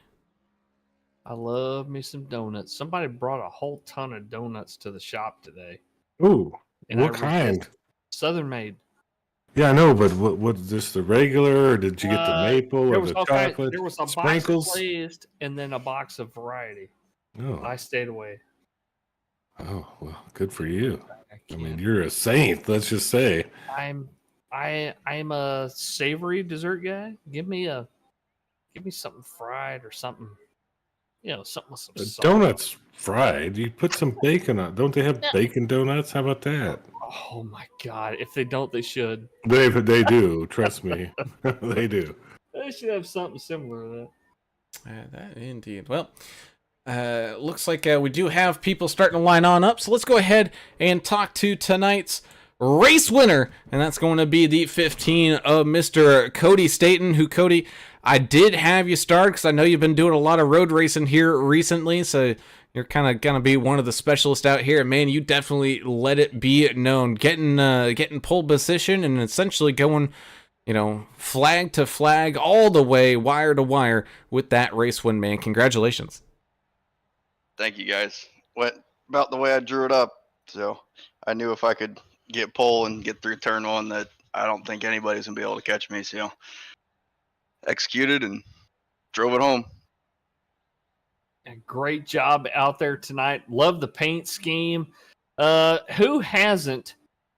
I love me some donuts. Somebody brought a whole ton of donuts to the shop today. Ooh, And what kind? Southern made. Yeah, I know, but what just the regular, or did you get the maple There or was the all kinds. chocolate? There was a sprinkles? box of glazed and then a box of variety. Oh, I stayed away. oh, well, good for you. I can't. mean, you're a saint. Let's just say. I'm a savory dessert guy. Give me something fried or something. Something with some salt. Donuts fried. You put some bacon on. Don't they have bacon donuts? How about that? Oh my god! If they don't, they should. They do. Trust me, they do. They should have something similar to that. That indeed. Well, looks like we do have people starting to line on up. So let's go ahead and talk to tonight's race winner, and that's going to be the 15 of Mr. Cody Staten. Who, Cody, I did have you start because I know you've been doing a lot of road racing here recently, so you're kind of gonna be one of the specialists out here. And man, you definitely let it be known, getting pole position and essentially going, flag to flag all the way, wire to wire with that race win, man. Congratulations. Thank you, guys. Went about the way I drew it up, so I knew if I could get pole and get through turn one that I don't think anybody's gonna be able to catch me. So executed and drove it home. A great job out there tonight. Love the paint scheme. Who hasn't,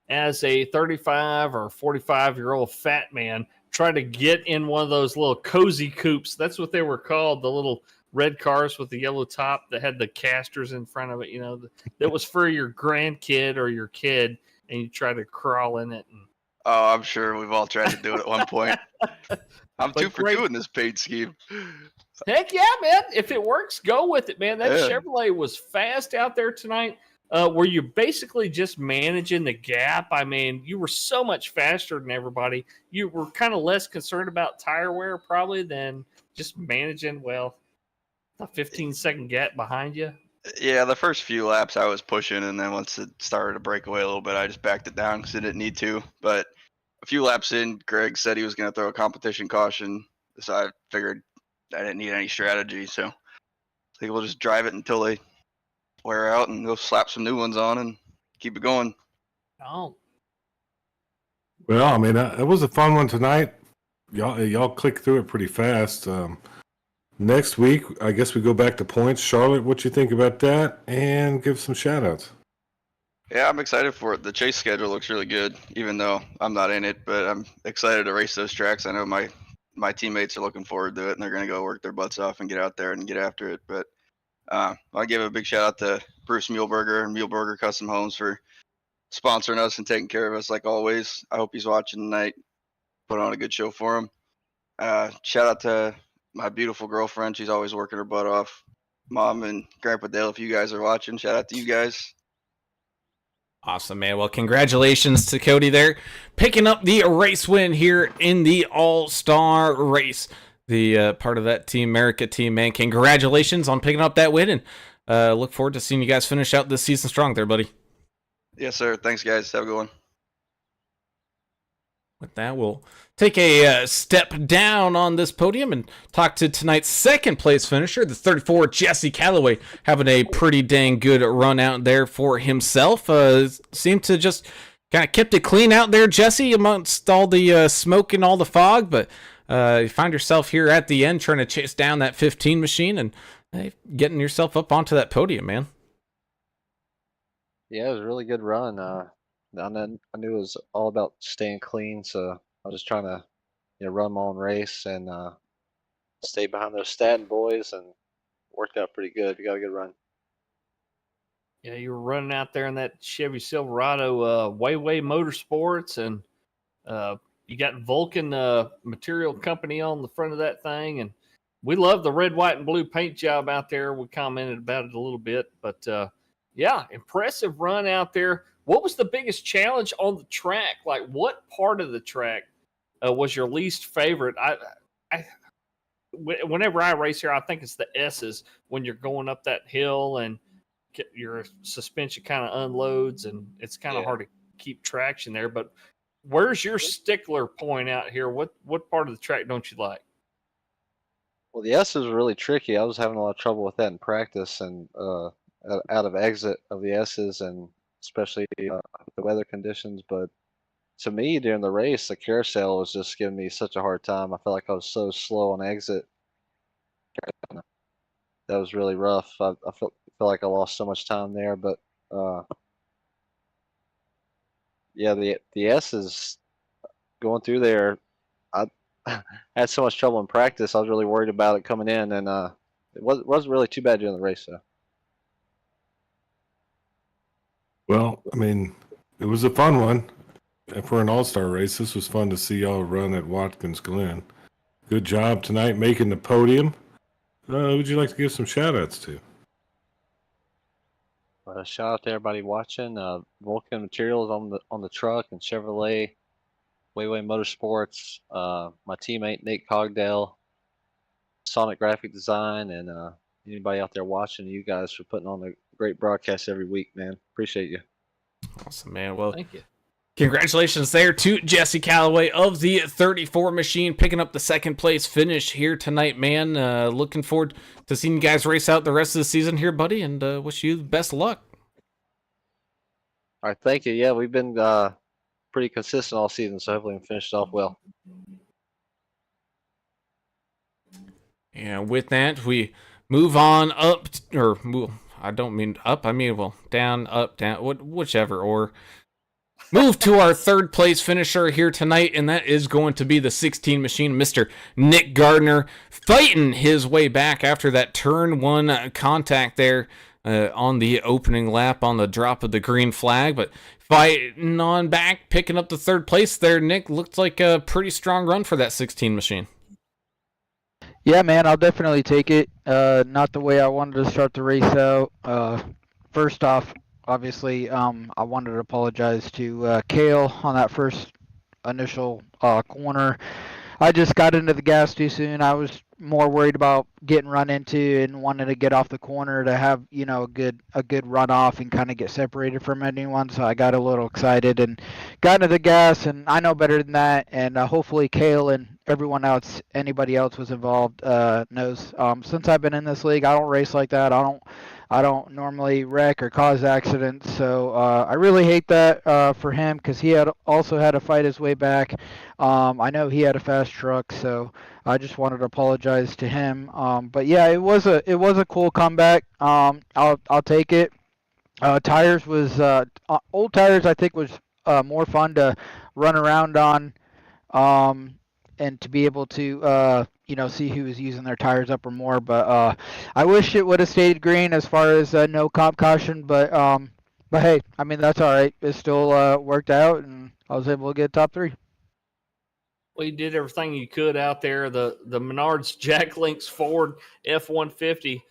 as a 35 or 45-year-old fat man, try to get in one of those little cozy coupes? That's what they were called, the little red cars with the yellow top that had the casters in front of it, that was for your grandkid or your kid, and you try to crawl in it. Oh, I'm sure we've all tried to do it at one point. I'm two for two in this paint scheme. Heck yeah, man. If it works, go with it, man. That Chevrolet was fast out there tonight. Were you basically just managing the gap? I mean, you were so much faster than everybody. You were kind of less concerned about tire wear probably than just managing, a 15-second gap behind you. Yeah, the first few laps I was pushing, and then once it started to break away a little bit, I just backed it down because I didn't need to. But a few laps in, Greg said he was going to throw a competition caution, so I figured I didn't need any strategy. So I think we'll just drive it until they wear out, and we'll slap some new ones on and keep it going. Oh. Well, I mean, it was a fun one tonight. Y'all clicked through it pretty fast. Next week, I guess we go back to points. Charlotte, what you think about that? And give some shout-outs. Yeah, I'm excited for it. The chase schedule looks really good, even though I'm not in it. But I'm excited to race those tracks. I know my teammates are looking forward to it, and they're going to go work their butts off and get out there and get after it. But I'll give a big shout-out to Bruce Muehlberger and Muehlberger Custom Homes for sponsoring us and taking care of us like always. I hope he's watching tonight. Put on a good show for him. Shout-out to my beautiful girlfriend. She's always working her butt off. Mom and Grandpa Dale, if you guys are watching, shout out to you guys. Awesome, man. Well, congratulations to Cody there, picking up the race win here in the All-Star race. The part of that Team America team, man. Congratulations on picking up that win, and look forward to seeing you guys finish out this season strong there, buddy. Yes, sir. Thanks, guys. Have a good one. With that, we'll take a step down on this podium and talk to tonight's second place finisher, the 34 Jesse Calloway, having a pretty dang good run out there for himself. Seemed to just kind of kept it clean out there, Jesse, amongst all the smoke and all the fog, but you find yourself here at the end trying to chase down that 15 machine and getting yourself up onto that podium, man. Yeah, it was a really good run. I knew it was all about staying clean, so I was just trying to, run my own race and stay behind those Staten boys, and worked out pretty good. We got a good run. Yeah, you were running out there in that Chevy Silverado, Wayway Motorsports, and you got Vulcan Material Company on the front of that thing, and we love the red, white, and blue paint job out there. We commented about it a little bit, but yeah, impressive run out there. What was the biggest challenge on the track? Like, what part of the track was your least favorite? whenever I race here, I think it's the S's when you're going up that hill and your suspension kind of unloads, and it's kind of hard to keep traction there. But where's your stickler point out here? What part of the track don't you like? Well, the S is really tricky. I was having a lot of trouble with that in practice and out of exit of the S's, and especially the weather conditions. But to me, during the race, the carousel was just giving me such a hard time. I felt like I was so slow on exit. That was really rough. I felt like I lost so much time there. But yeah, the S is going through there. I had so much trouble in practice. I was really worried about it coming in, and it wasn't really too bad during the race, though. Well, I mean, it was a fun one. And for an all-star race, this was fun to see y'all run at Watkins Glen. Good job tonight making the podium. Who would you like to give some shout-outs to? Shout out to everybody watching. Vulcan Materials on the truck, and Chevrolet, Wayway Motorsports, my teammate Nate Cogdell, Sonic Graphic Design, and anybody out there watching, you guys for putting on a great broadcast every week, man. Appreciate you. Awesome, man. Well, Thank you. congratulations there to Jesse Calloway of the 34 machine, picking up the second place finish here tonight, man. Looking forward to seeing you guys race out the rest of the season here, buddy, and wish you the best of luck. All right, thank you. Yeah, we've been pretty consistent all season, so hopefully we can finish it off well. And with that, we move on up, or move, I don't mean up, I mean, well, down, up, down, whichever, or move to our third place finisher here tonight, and that is going to be the 16 machine, Mr. Nick Gardner, fighting his way back after that turn one contact there on the opening lap on the drop of the green flag, but fighting on back, picking up the third place there. Nick, looked like a pretty strong run for that 16 machine. Yeah, man, I'll definitely take it. Not the way I wanted to start the race out. First off, obviously, I wanted to apologize to Kale on that first initial corner. I just got into the gas too soon. I was more worried about getting run into and wanted to get off the corner to have, you know, a good runoff and kind of get separated from anyone. So I got a little excited and got into the gas, and I know better than that. And hopefully Kale and everyone else, anybody else was involved, knows. Since I've been in this league, I don't race like that. I don't normally wreck or cause accidents, so I really hate that for him, because he also had to fight his way back. I know he had a fast truck, so I just wanted to apologize to him. But yeah, it was a cool comeback. I'll take it. Tires was old tires. I think was more fun to run around on, and to be able to see who was using their tires up or more. But I wish it would have stayed green as far as no comp caution. But hey, I mean, that's all right. It still worked out, and I was able to get top 3. Well, you did everything you could out there. The Menards Jack Links Ford F-150.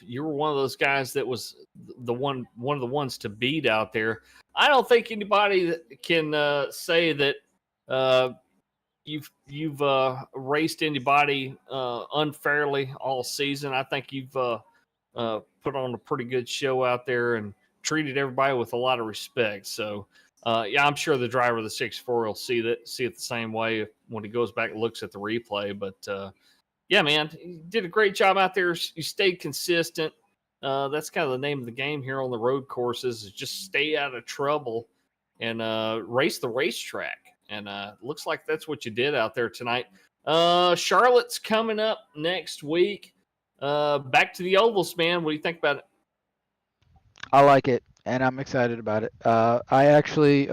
You were one of those guys that was one of the ones to beat out there. I don't think anybody can say that you've raced anybody unfairly all season. I think you've put on a pretty good show out there and treated everybody with a lot of respect. So yeah, I'm sure the driver of the 6-4 will see it the same way when he goes back and looks at the replay. But yeah, man, you did a great job out there. You stayed consistent. That's kind of the name of the game here on the road courses, is just stay out of trouble and race the racetrack. And looks like that's what you did out there tonight. Charlotte's coming up next week. Back to the ovals, man. What do you think about it? I like it, and I'm excited about it. I actually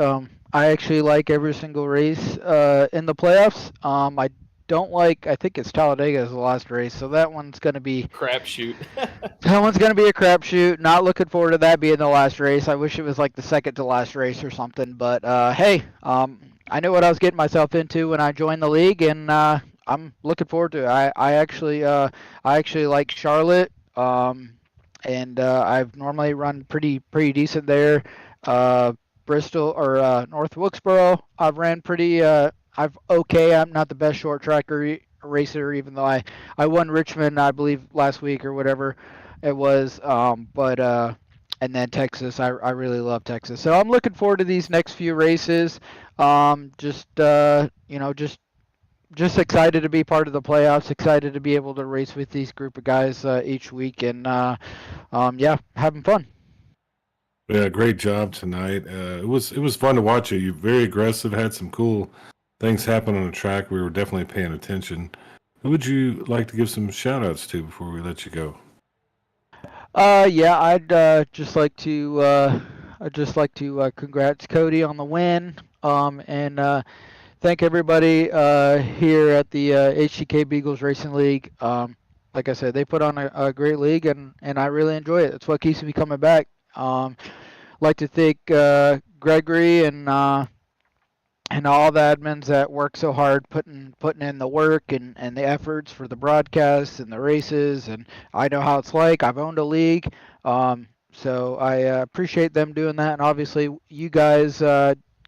like every single race in the playoffs. I don't like. I think it's Talladega is the last race, so that one's going to be Crapshoot. that one's going to be a crapshoot. Not looking forward to that being the last race. I wish it was like the second to last race or something. But hey, I knew what I was getting myself into when I joined the league, and I'm looking forward to it. I actually like Charlotte, and I've normally run pretty decent there. Bristol or North Wilkesboro, I've ran pretty. I'm not the best short tracker racer, even though I won Richmond, I believe, last week or whatever it was. And then Texas, I really love Texas. So I'm looking forward to these next few races. Just excited to be part of the playoffs, excited to be able to race with these group of guys each week, and having fun. Yeah, great job tonight. It was fun to watch you. You're very aggressive, had some cool things happen on the track. We were definitely paying attention. Who would you like to give some shout outs to before we let you go? I'd just like to congrats Cody on the win, and thank everybody here at the HCK Beagles Racing League. Like I said, they put on a great league, and I really enjoy it. It's what keeps me coming back. Like to thank Gregory and all the admins that work so hard putting in the work and the efforts for the broadcasts and the races. And I know how it's like. I've owned a league, so I appreciate them doing that. And obviously, you guys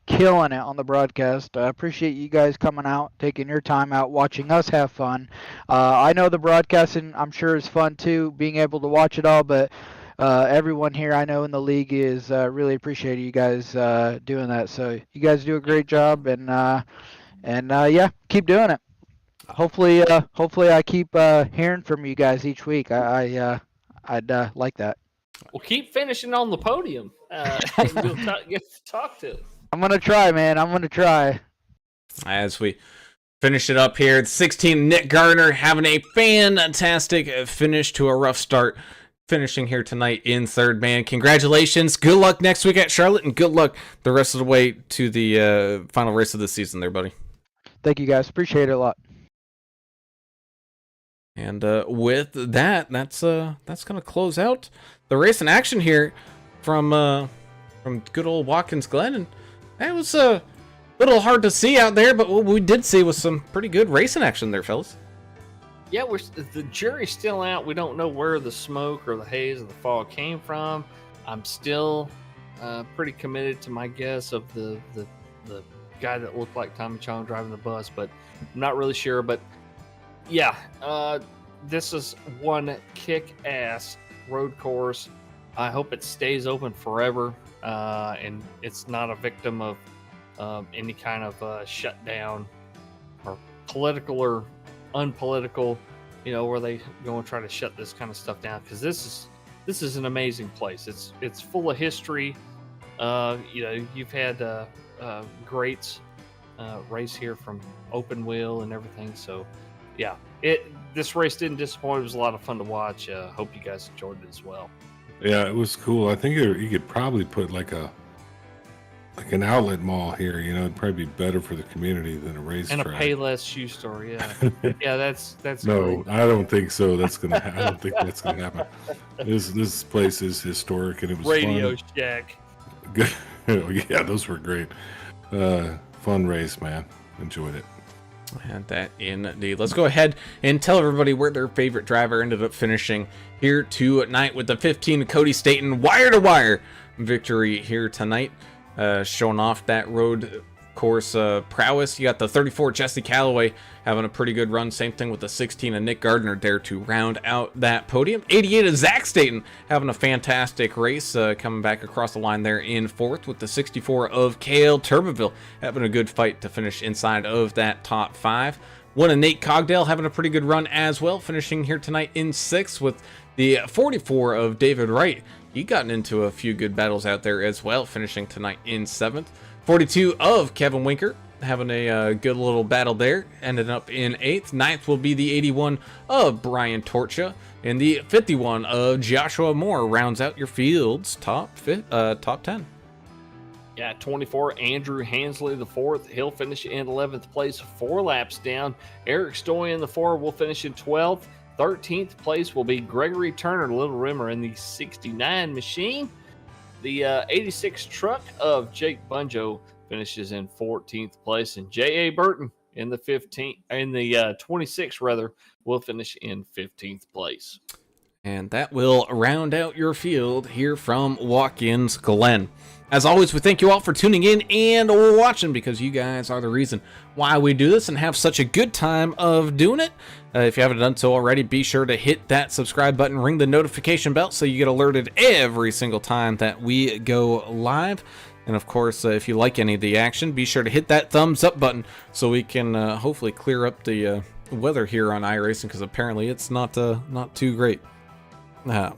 killing it on the broadcast. I appreciate you guys coming out, taking your time out, watching us have fun. I know the broadcasting, I'm sure, is fun too, being able to watch it all, but everyone here I know in the league is really appreciating you guys doing that. So you guys do a great job, and keep doing it. Hopefully I keep hearing from you guys each week. I'd like that. Well, keep finishing on the podium. And you'll get to talk to us. I'm gonna try, man. I'm gonna try. As we finish it up here, 16 Nick Gardner having a fantastic finish to a rough start, finishing here tonight in third, man. Congratulations. Good luck next week at Charlotte, and good luck the rest of the way to the final race of the season there, buddy. Thank you, guys. Appreciate it a lot. And with that, that's gonna close out the race in action here from good old Watkins Glen. And it was a little hard to see out there, but what we did see was some pretty good racing action there, fellas. Yeah, the jury's still out. We don't know where the smoke or the haze or the fog came from. I'm still pretty committed to my guess of the guy that looked like Tommy Chong driving the bus, but I'm not really sure. But yeah, this is one kick-ass road course. I hope it stays open forever, and it's not a victim of any kind of shutdown or political or unpolitical, where they go and try to shut this kind of stuff down, because this is an amazing place. It's full of history. You've had greats race here from open wheel and everything. So yeah, this race didn't disappoint. It was a lot of fun to watch. Hope you guys enjoyed it as well. Yeah, it was cool. I think you could probably put like an outlet mall here. It'd probably be better for the community than a racetrack. And a Payless shoe store. Yeah, yeah, that's no, great. I don't think so. I don't think that's gonna happen. This place is historic, and it was Radio fun. Shack. Good. Yeah, those were great. Fun race, man. Enjoyed it. And that indeed. Let's go ahead and tell everybody where their favorite driver ended up finishing here tonight with the 15 Cody Staten wire-to-wire victory here tonight, showing off that road course prowess. You got the 34 Jesse Calloway having a pretty good run. Same thing with the 16 of Nick Gardner there to round out that podium. 88 of Zach Staten having a fantastic race, coming back across the line there in fourth, with the 64 of Cale Turbeville having a good fight to finish inside of that top five. One of Nate Cogdale having a pretty good run as well, finishing here tonight in sixth, with the 44 of David Wright. He gotten into a few good battles out there as well, finishing tonight in seventh. 42 of Kevin Winker having a good little battle there, ended up in eighth. Ninth will be the 81 of Brian Torcha, and the 51 of Joshua Moore rounds out your field's top 10. Yeah, 24, Andrew Hansley the fourth. He'll finish in 11th place, 4 laps down. Eric Stoyan the 4 will finish in 12th. 13th place will be Gregory Turner, Little Rimmer, in the 69 machine. The 86 truck of Jake Bunjo finishes in 14th place, and J.A. Burton in the 26th will finish in 15th place. And that will round out your field here from Watkins Glen. As always, we thank you all for tuning in and watching, because you guys are the reason why we do this and have such a good time of doing it. If you haven't done so already, be sure to hit that subscribe button, ring the notification bell so you get alerted every single time that we go live. And of course, if you like any of the action, be sure to hit that thumbs up button so we can hopefully clear up the weather here on iRacing, because apparently it's not too great.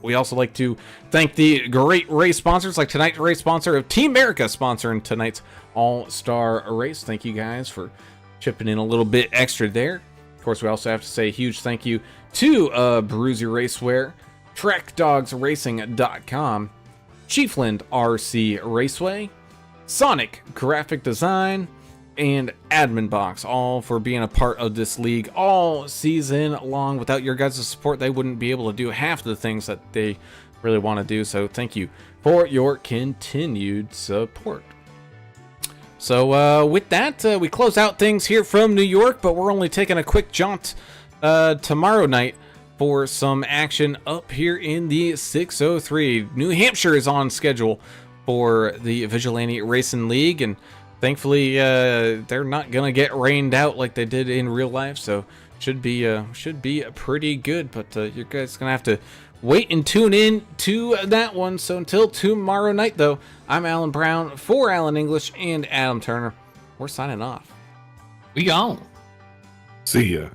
We also like to thank the great race sponsors, like tonight's race sponsor of Team America, sponsoring tonight's All-Star race. Thank you guys for chipping in a little bit extra there. Of course, we also have to say a huge thank you to Abruzzi Racewear, TrekDogsRacing.com, Chiefland RC Raceway, Sonic Graphic Design, and AdminBoxx, all for being a part of this league all season long. Without your guys' support, they wouldn't be able to do half of the things that they really want to do. So thank you for your continued support. So with that, we close out things here from New York, but we're only taking a quick jaunt tomorrow night for some action up here in the 603. New Hampshire is on schedule for the Vigilante Racing League, and thankfully, they're not gonna get rained out like they did in real life, so should be pretty good. But you guys gonna have to wait and tune in to that one. So until tomorrow night, though, I'm Alan Brown for Alan English and Adam Turner. We're signing off. We gone. See ya.